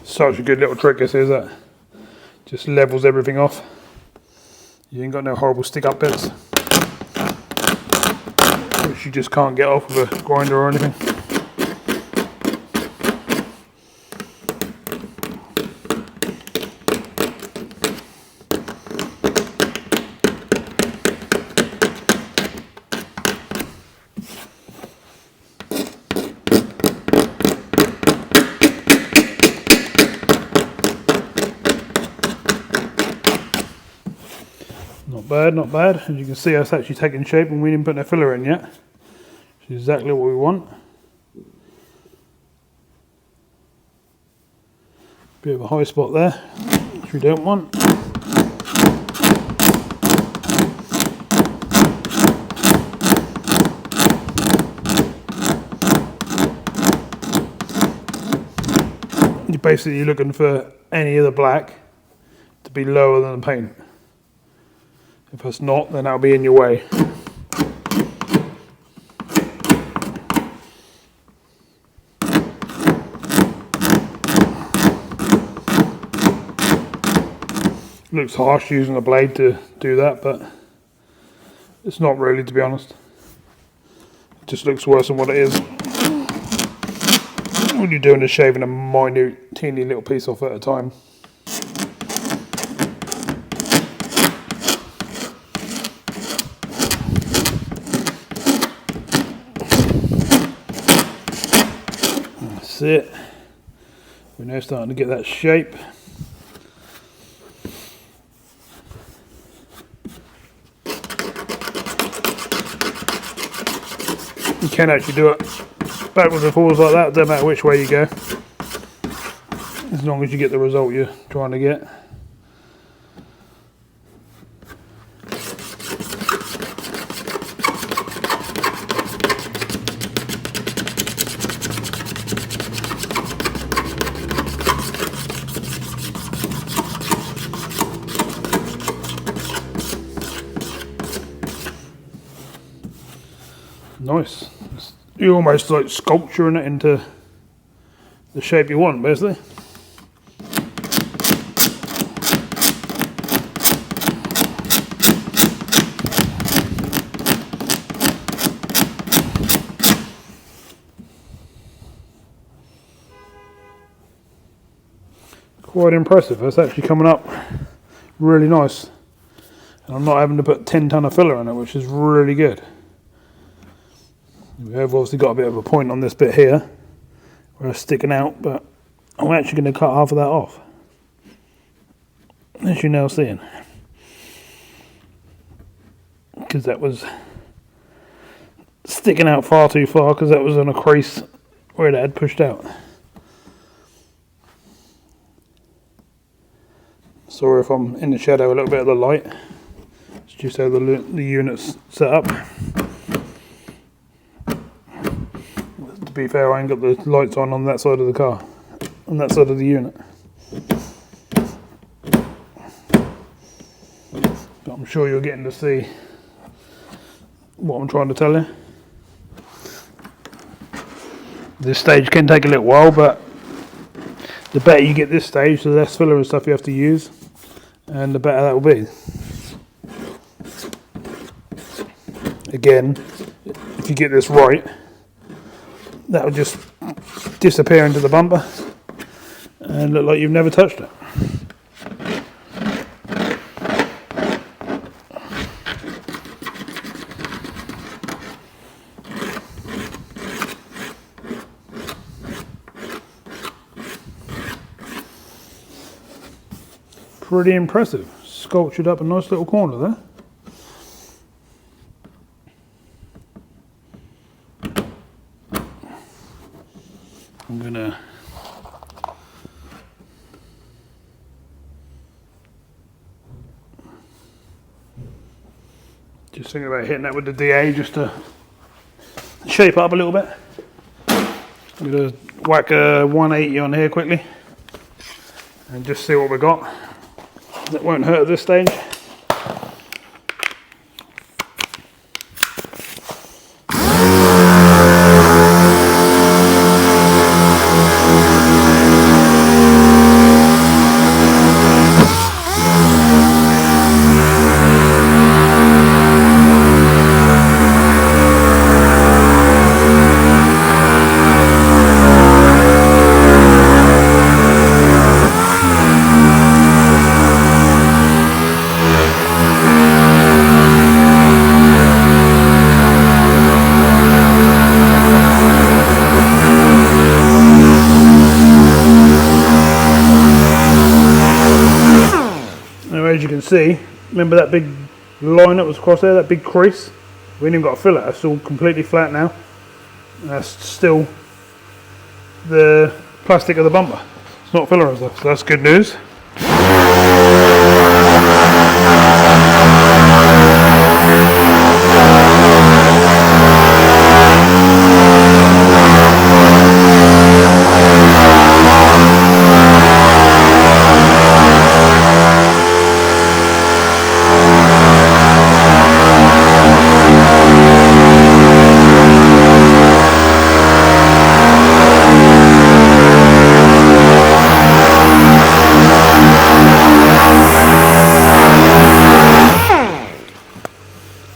Such a good little trick this is, that just levels everything off. You ain't got no horrible stick up bits which you just can't get off with a grinder or anything. Not bad. As you can see, it's actually taking shape and we didn't put no filler in yet. Which is exactly what we want. Bit of a high spot there, which we don't want. You're basically looking for any of the black to be lower than the paint. If it's not, then that'll be in your way. Looks harsh using a blade to do that, but it's not really, to be honest. It just looks worse than what it is. All you're doing is shaving a minute, teeny little piece off at a time. That's it. We're now starting to get that shape. You can actually do it backwards and forwards like that, doesn't matter which way you go, as long as you get the result you're trying to get. Nice. You're almost like sculpturing it into the shape you want, basically. Quite impressive. It's actually coming up really nice. And I'm not having to put 10 ton of filler on it, which is really good. We have obviously got a bit of a point on this bit here where it's sticking out, but I'm actually going to cut half of that off, as you're now seeing, because that was sticking out far too far, because that was on a crease where that had pushed out. Sorry if I'm in the shadow a little bit of the light, it's just how the unit's set up. To be fair, I ain't got the lights on that side of the car, on that side of the unit. But I'm sure you're getting to see what I'm trying to tell you. This stage can take a little while, but the better you get this stage, the less filler and stuff you have to use, and the better that will be. Again, if you get this right, that will just disappear into the bumper and look like you've never touched it. Pretty impressive. Sculptured up a nice little corner there. I'm gonna just thinking about hitting that with the DA just to shape it up a little bit. I'm gonna whack a 180 on here quickly and just see what we got. That won't hurt at this stage. As you can see, remember that big line that was across there, that big crease? We ain't even got a fillet, it's all completely flat now. That's still the plastic of the bumper. It's not filler and stuff, so that's good news.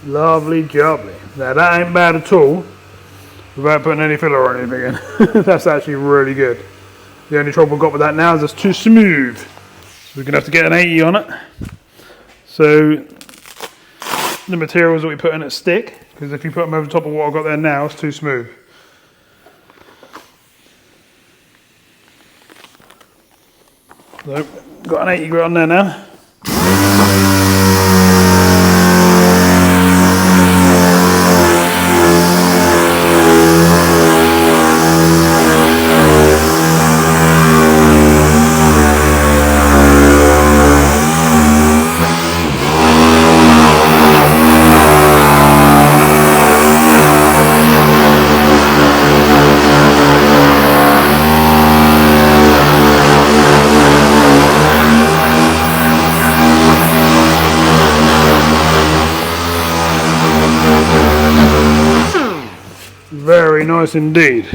Lovely jubbly. Now that ain't bad at all without putting any filler or anything in. That's actually really good. The only trouble we've got with that now is it's too smooth. So we're going to have to get an 80 on it. So the materials that we put in it stick, because if you put them over the top of what I've got there now, it's too smooth. So got an 80 grit on there now. Very nice indeed.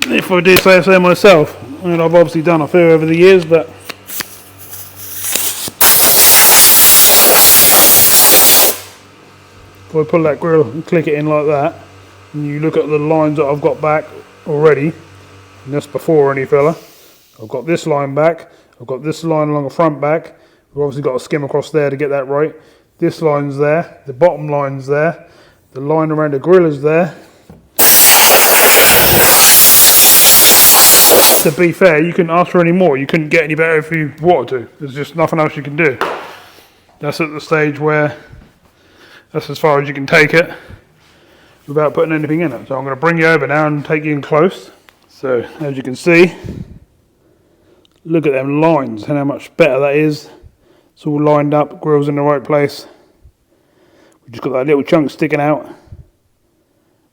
If I did say so myself, I mean, I've obviously done a few over the years, but if I pull that grill and click it in like that, and you look at the lines that I've got back already, and that's before any filler. I've got this line back, I've got this line along the front back, we've obviously got a skim across there to get that right. This line's there, the bottom line's there, the line around the grill is there. To be fair, you couldn't ask for any more. You couldn't get any better if you wanted to. There's just nothing else you can do. That's at the stage where that's as far as you can take it without putting anything in it. So I'm going to bring you over now and take you in close. So as you can see, look at them lines and how much better that is. It's all lined up, grill's in the right place. We've just got that little chunk sticking out,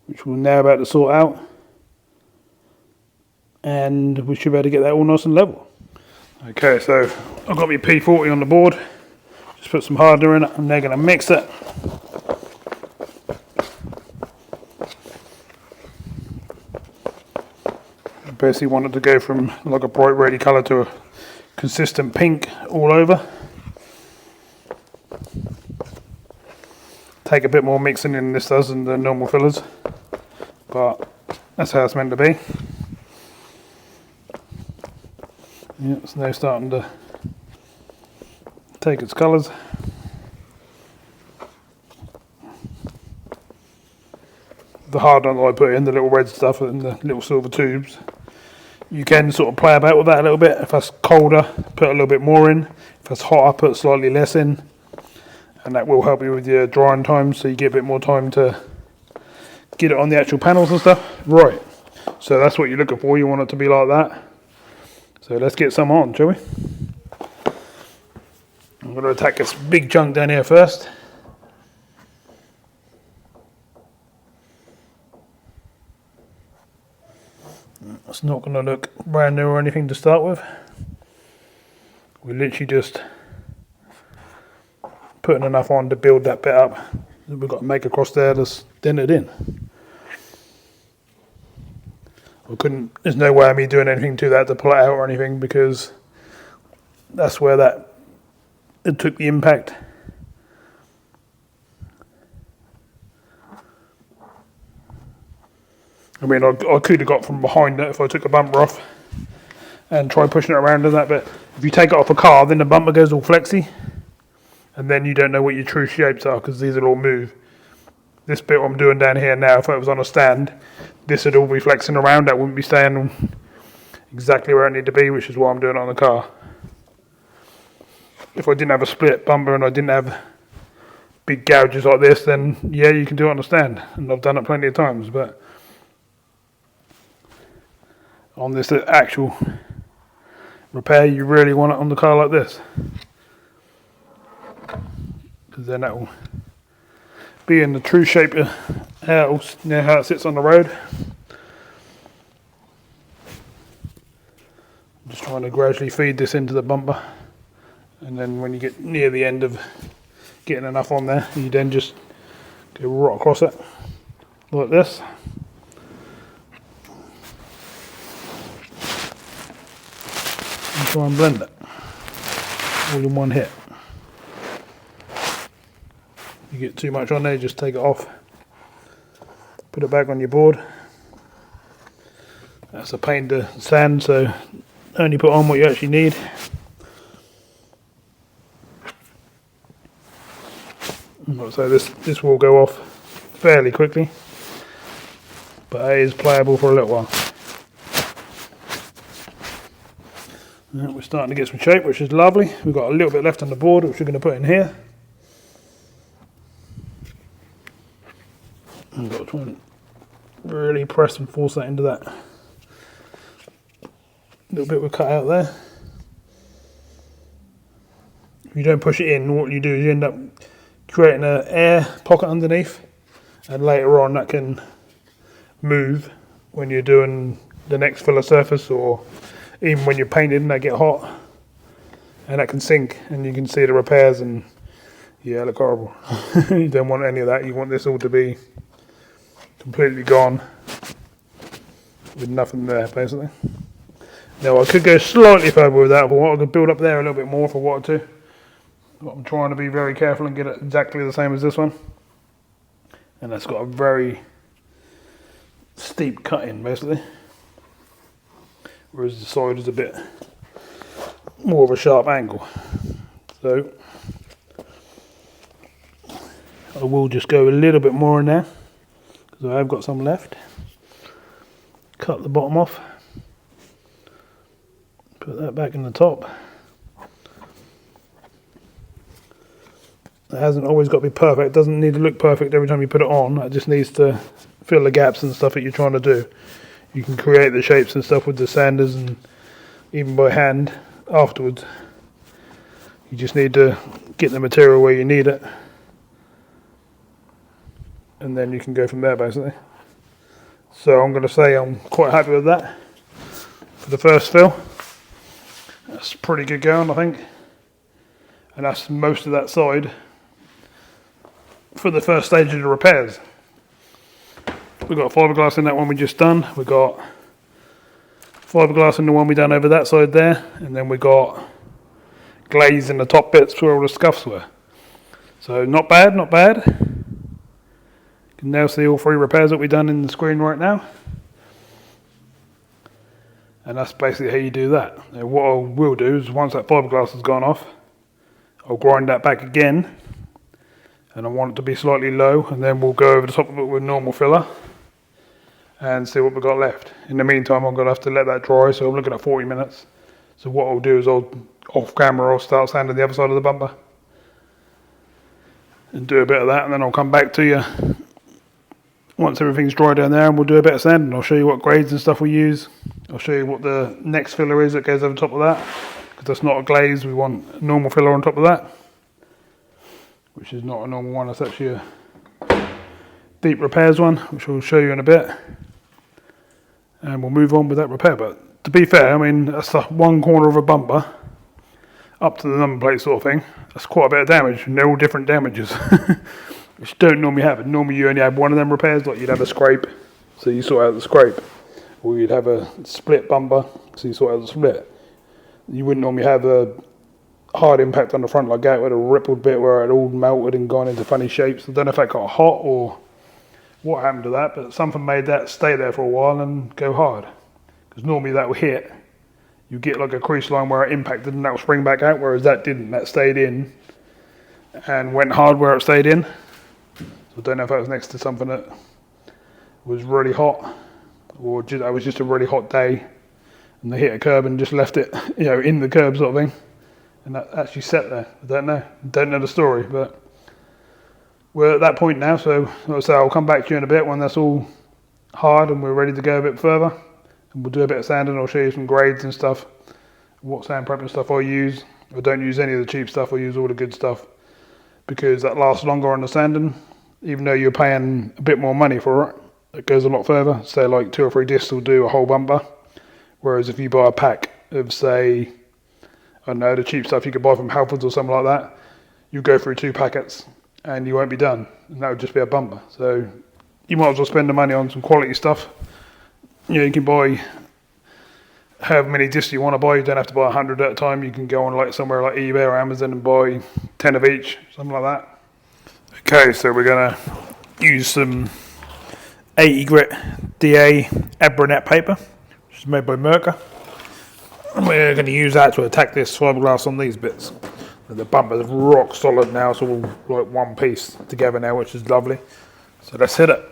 which we're now about to sort out. And we should be able to get that all nice and level. Okay, so I've got my P40 on the board. Just put some hardener in it and they're going to mix it. basically want it to go from like a bright reddy colour to a consistent pink all over. Take a bit more mixing in this does than the normal fillers, but that's how it's meant to be. Yeah, it's now starting to take its colours. The hardener that I put in, the little red stuff and the little silver tubes, you can sort of play about with that a little bit. If that's colder, put a little bit more in. If that's hotter, put slightly less in. And that will help you with your drying time, so you get a bit more time to get it on the actual panels and stuff. Right, so that's what you're looking for. You want it to be like that. So let's get some on, shall we? I'm going to attack this big chunk down here first. It's not going to look brand new or anything to start with. We're literally just putting enough on to build that bit up that we've got to make across there that's dented in. There's no way of me doing anything to that to pull it out or anything, because that's where it took the impact. I mean, I could have got from behind it if I took the bumper off and tried pushing it around in that, but if you take it off a car, then the bumper goes all flexy, and then you don't know what your true shapes are, because these will all move. This bit I'm doing down here now, if it was on a stand, this would all be flexing around. That wouldn't be staying exactly where it needed to be, which is why I'm doing it on the car. If I didn't have a split bumper and I didn't have big gouges like this, then yeah, you can do it on a stand, and I've done it plenty of times. But on this actual repair, you really want it on the car like this, because then that will be in the true shape of how it sits on the road. I'm just trying to gradually feed this into the bumper, and then when you get near the end of getting enough on there, you then just go right across it like this. And try and blend it all in one hit. You get too much on there, just take it off, put it back on your board. That's a pain to sand, so only put on what you actually need. So this will go off fairly quickly, but it is playable for a little while. Now we're starting to get some shape, which is lovely. We've got a little bit left on the board, which we're going to put in here. I've got to try and really press and force that into that little bit we cut out there. If you don't push it in, what you do is you end up creating an air pocket underneath, and later on that can move when you're doing the next filler surface, or even when you're painting, they get hot and that can sink, and you can see the repairs, and yeah, look horrible. You don't want any of that. You want this all to be completely gone with nothing there, basically. Now I could go slightly further with that, but I could build up there a little bit more if I wanted to. But I'm trying to be very careful and get it exactly the same as this one. And that's got a very steep cut in, basically. Whereas the side is a bit more of a sharp angle. So I will just go a little bit more in there, because I have got some left. Cut the bottom off. Put that back in the top. It hasn't always got to be perfect. It doesn't need to look perfect every time you put it on. It just needs to fill the gaps and stuff that you're trying to do. You can create the shapes and stuff with the sanders and even by hand afterwards. You just need to get the material where you need it, and then you can go from there, basically. So I'm going to say I'm quite happy with that for the first fill. That's pretty good going, I think, and that's most of that side for the first stage of the repairs. We've got fiberglass in that one we just done. We've got fiberglass in the one we done over that side there, and then we got glaze in the top bits where all the scuffs were. So not bad, not bad. You can now see all 3 repairs that we've done in the screen right now. And that's basically how you do that. Now what I will do is once that fiberglass has gone off, I'll grind that back again, and I want it to be slightly low, and then we'll go over the top of it with normal filler and see what we've got left. In the meantime, I'm going to have to let that dry, so I'm looking at 40 minutes. So what I'll do is off camera I'll start sanding the other side of the bumper and do a bit of that, and then I'll come back to you once everything's dry down there, and we'll do a bit of sanding. I'll show you what grades and stuff we use. I'll show you what the next filler is that goes over top of that, because that's not a glaze, we want a normal filler on top of that, which is not a normal one, it's actually a deep repairs one, which I'll show you in a bit, and we'll move on with that repair. But to be fair, I mean, that's the one corner of a bumper up to the number plate sort of thing. That's quite a bit of damage, and they're all different damages which don't normally happen. Normally you only have one of them repairs, like you'd have a scrape, so you sort out the scrape, or you'd have a split bumper, so you sort out the split. You wouldn't normally have a hard impact on the front like that with a rippled bit where it all melted and gone into funny shapes. I don't know if that got hot or what happened to that, but something made that stay there for a while and go hard, because normally that will hit, you get like a crease line where it impacted and that will spring back out, whereas that didn't. That stayed in and went hard where it stayed in. So I don't know if that was next to something that was really hot, or that was just a really hot day and they hit a curb and just left it, you know, in the curb sort of thing, and that actually set there. I don't know the story, but we're at that point now, so like I say, I'll come back to you in a bit when that's all hard and we're ready to go a bit further, and we'll do a bit of sanding. I'll show you some grades and stuff, what sand prepping stuff I use. I don't use any of the cheap stuff, I use all the good stuff, because that lasts longer on the sanding. Even though you're paying a bit more money for it, it goes a lot further. Say like 2 or 3 discs will do a whole bumper, whereas if you buy a pack of, say, I don't know, the cheap stuff you could buy from Halfords or something like that, you go through 2 packets and you won't be done, and that would just be a bumper. So you might as well spend the money on some quality stuff. You know, you can buy however many discs you want to buy. You don't have to buy 100 at a time. You can go on like somewhere like eBay or Amazon and buy 10 of each, something like that. Okay, so we're going to use some 80 grit DA Abranet paper, which is made by Mercer. And we're going to use that to attack this fiberglass on these bits. And the bumper's rock solid now, it's all like one piece together now, which is lovely. So let's hit it.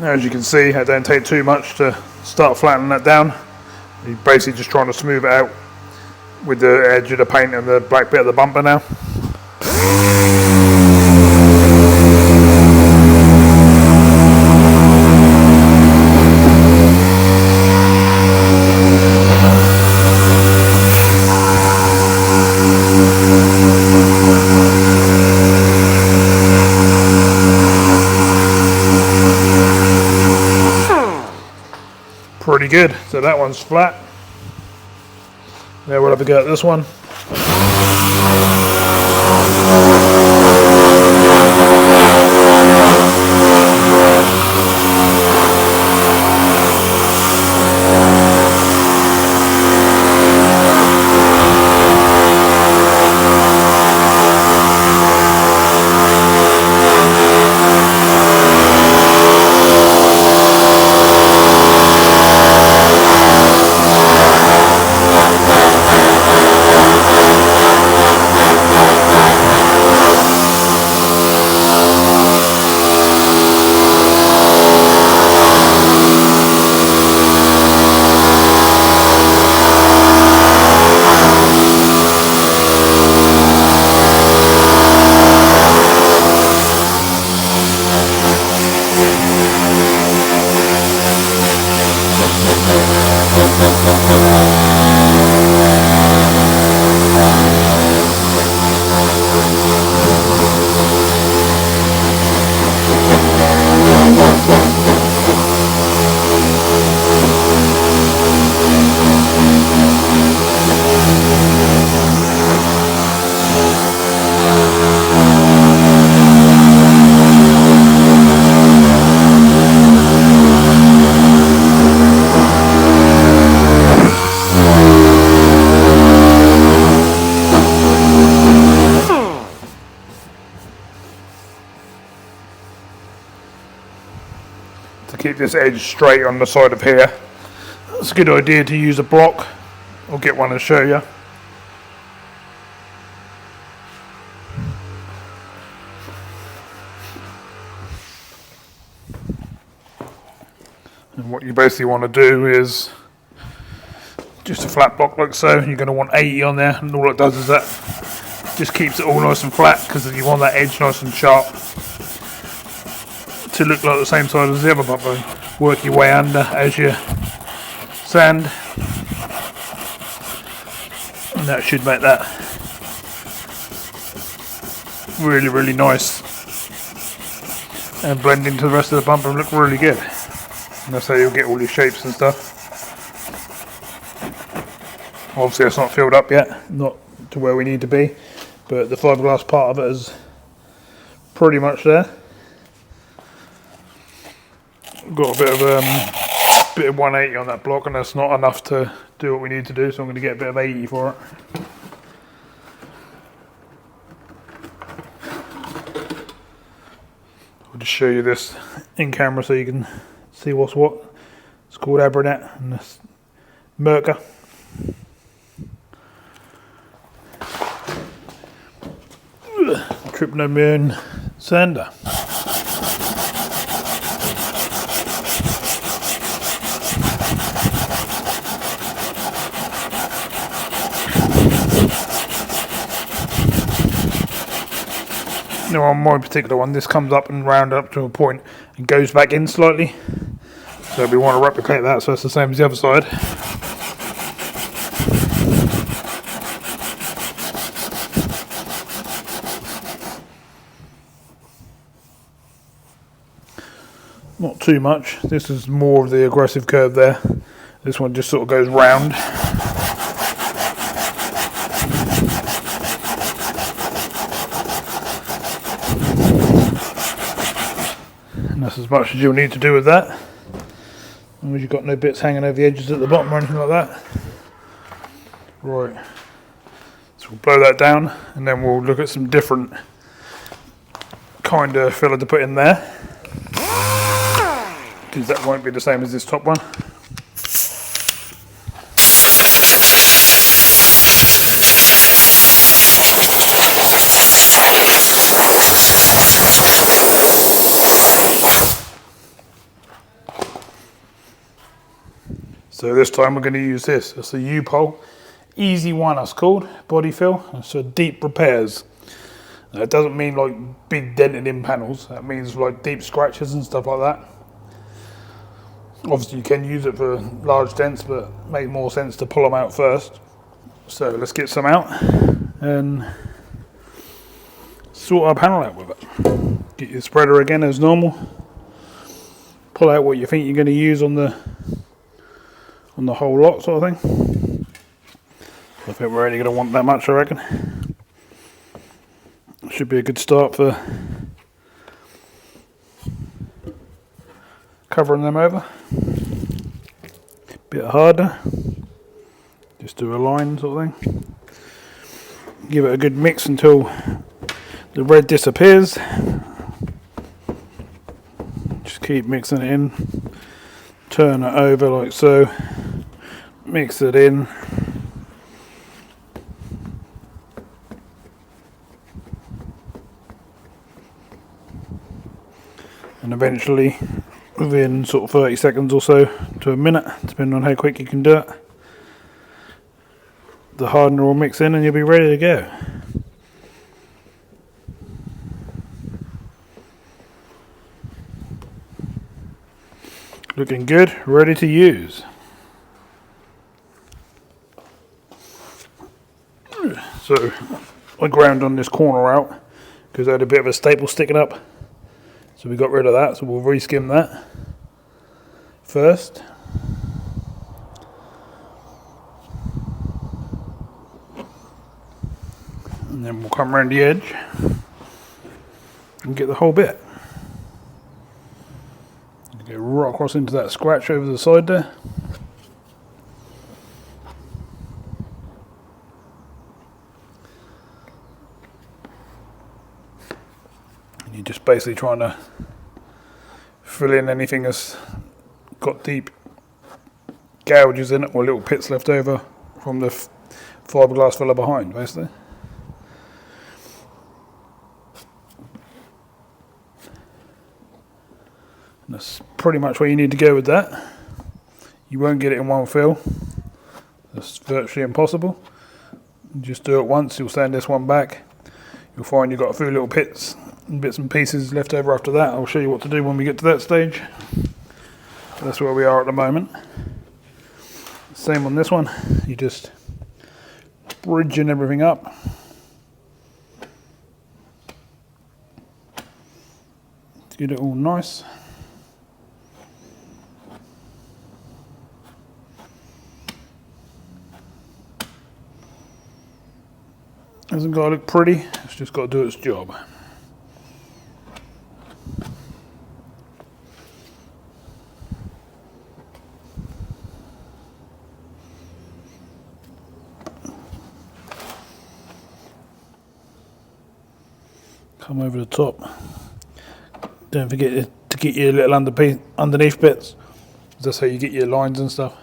As you can see, it don't take too much to start flattening that down. You're basically just trying to smooth it out with the edge of the paint and the black bit of the bumper now. Pretty good. So that one's flat. Now we'll have a go at this one. to keep this edge straight on the side of here. It's a good idea to use a block. I'll get one and show you. And what you basically want to do is just a flat block like so. You're going to want 80 on there, and all it does is that just keeps it all nice and flat, because you want that edge nice and sharp to look like the same size as the other bumper. Work your way under as you sand, and that should make that really, really nice and blend into the rest of the bumper and look really good. And that's how you'll get all your shapes and stuff. Obviously it's not filled up yet, not to where we need to be, but the fiberglass part of it is pretty much there. Got a bit of 180 on that block, and that's not enough to do what we need to do, so I'm going to get a bit of 80 for it. I'll just show you this in camera so you can see what's what. It's called Abranet, and this Merca. Tripping over my own sander. Now on my particular one, this comes up and round up to a point and goes back in slightly. So we want to replicate that so it's the same as the other side. Not too much. This is more of the aggressive curve there. This one just sort of goes round. And that's as much as you'll need to do with that. As long as you've got no bits hanging over the edges at the bottom or anything like that. Right. So we'll blow that down, and then we'll look at some different kind of filler to put in there, because that won't be the same as this top one. So this time we're going to use this. It's a U-pole, easy one that's called, body fill. It's a deep repairs. It doesn't mean like big dented in panels, that means like deep scratches and stuff like that. Obviously you can use it for large dents, but it makes more sense to pull them out first. So let's get some out and sort our panel out with it. Get your spreader again as normal. Pull out what you think you're going to use on the whole lot, sort of thing. I think we're only going to want that much, I reckon. Should be a good start for covering them over. Bit harder. Just do a line, sort of thing. Give it a good mix until the red disappears. Just keep mixing it in. Turn it over like so. Mix it in. And eventually, within sort of 30 seconds or so to a minute, depending on how quick you can do it, the hardener will mix in and you'll be ready to go. Looking good, ready to use. So I ground on this corner out because I had a bit of a staple sticking up. So we got rid of that, so we'll reskim that first. And then we'll come around the edge and get the whole bit. Get right across into that scratch over the side there. And you're just basically trying to fill in anything that's got deep gouges in it or little pits left over from the fiberglass filler behind, basically. And that's pretty much where you need to go with that. You won't get it in one fill. That's virtually impossible. Just do it once, you'll sand this one back. You'll find you've got a few little bits and pieces left over after that. I'll show you what to do when we get to that stage. That's where we are at the moment. Same on this one. You just bridging everything up. To get it all nice. Hasn't got to look pretty, it's just got to do its job. Come over the top. Don't forget to get your little underneath bits. That's how you get your lines and stuff.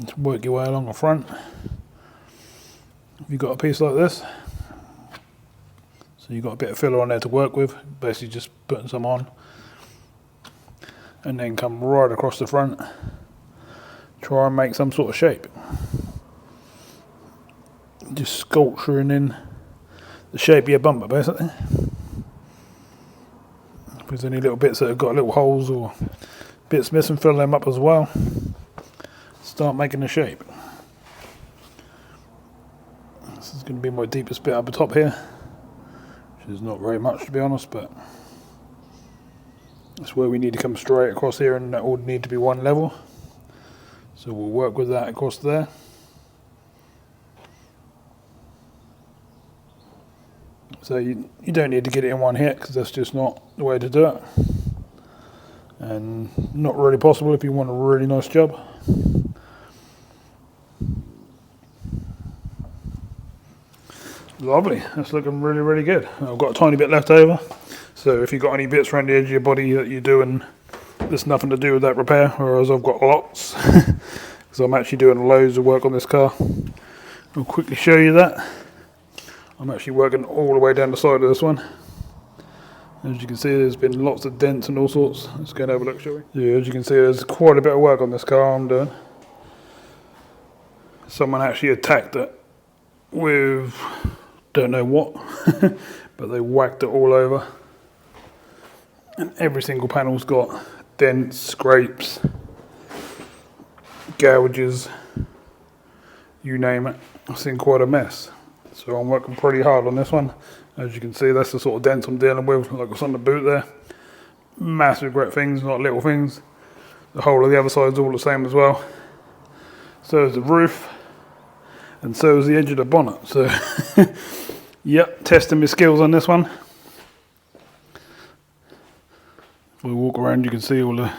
Just work your way along the front. You've got a piece like this, so you've got a bit of filler on there to work with, basically just putting some on, and then come right across the front, try and make some sort of shape, just sculpturing in the shape of your bumper basically. If there's any little bits that have got little holes or bits missing, fill them up as well, start making the shape. This is going to be my deepest bit up the top here, which is not very much to be honest, but that's where we need to come straight across here, and that would need to be one level, so we'll work with that across there. So you don't need to get it in one hit, because that's just not the way to do it, and not really possible if you want a really nice job. Lovely, that's looking really, really good. I've got a tiny bit left over, so if you've got any bits around the edge of your body that you're doing, there's nothing to do with that repair, whereas I've got lots, because I'm actually doing loads of work on this car. I'll quickly show you that. I'm actually working all the way down the side of this one. As you can see, there's been lots of dents and all sorts. Let's go and have a look, shall we? Yeah, as you can see, there's quite a bit of work on this car I'm doing. Someone actually attacked it with don't know what, but they whacked it all over, and every single panel's got dents, scrapes, gouges, you name it. I've seen quite a mess, so I'm working pretty hard on this one. As you can see, that's the sort of dents I'm dealing with, like what's on the boot there. Massive great things, not little things. The whole of the other side's all the same as well. So is the roof, and so is the edge of the bonnet. So yep, testing my skills on this one. If we walk around, you can see all the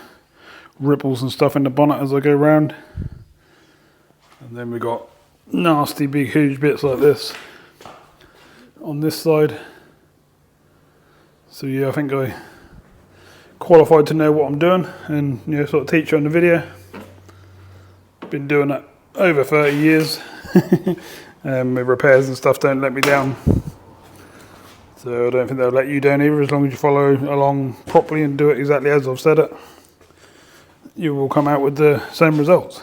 ripples and stuff in the bonnet as I go around. And then we got nasty big huge bits like this on this side. So yeah, I think I qualified to know what I'm doing, and sort of teach you on the video. Been doing it over 30 years. My repairs and stuff don't let me down, so I don't think they'll let you down either. As long as you follow along properly and do it exactly as I've said it, you will come out with the same results.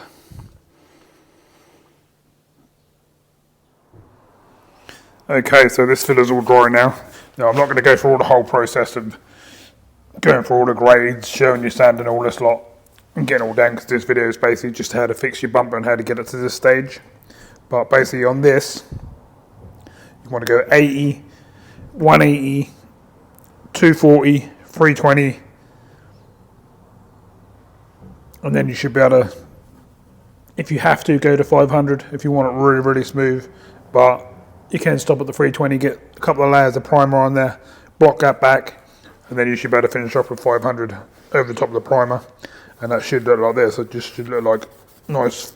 Okay, so this filler's all dry now. Now I'm not going to go through all the whole process of going through all the grades, showing you sanding all this lot and getting all done, because this video is basically just how to fix your bumper and how to get it to this stage. But basically on this, you want to go 80, 180, 240, 320, and then you should be able to, if you have to, go to 500 if you want it really, really smooth. But you can stop at the 320, get a couple of layers of primer on there, block that back, and then you should be able to finish off with 500 over the top of the primer, and that should look like this. It just should look like nice,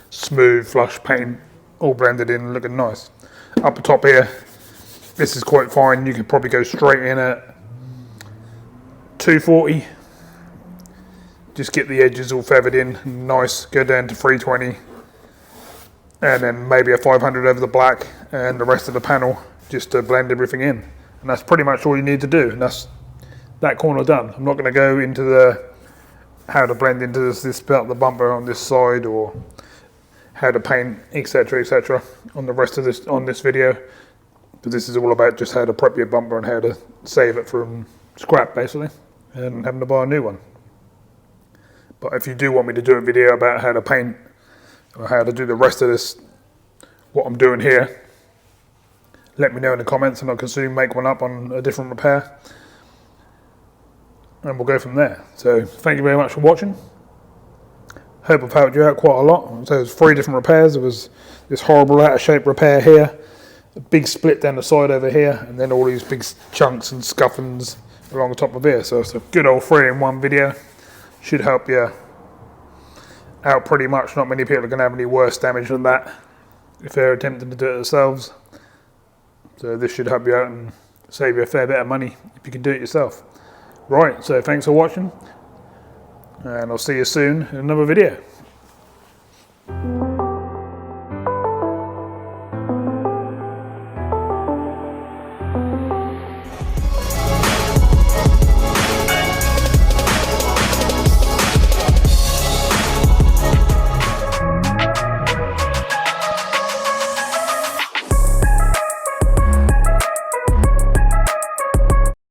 smooth, flush paint, all blended in, looking nice. Up the top here, this is quite fine. You could probably go straight in at 240. Just get the edges all feathered in, nice. Go down to 320, and then maybe a 500 over the black, and the rest of the panel just to blend everything in. And that's pretty much all you need to do. And that's that corner done. I'm not going to go into the how to blend into this belt, the bumper on this side, or how to paint, etc., on the rest of this video. But this is all about just how to prep your bumper and how to save it from scrap, basically, and having to buy a new one. But if you do want me to do a video about how to paint or how to do the rest of this, what I'm doing here, let me know in the comments, and I can soon make one up on a different repair, and we'll go from there. So thank you very much for watching. Hope I've helped you out quite a lot. So there's 3 different repairs. There was this horrible out of shape repair here, a big split down the side over here, and then all these big chunks and scuffings along the top of here. So it's a good old 3-in-1 video. Should help you out pretty much. Not many people are going to have any worse damage than that if they're attempting to do it themselves. So this should help you out and save you a fair bit of money if you can do it yourself. Right, so thanks for watching, and I'll see you soon in another video.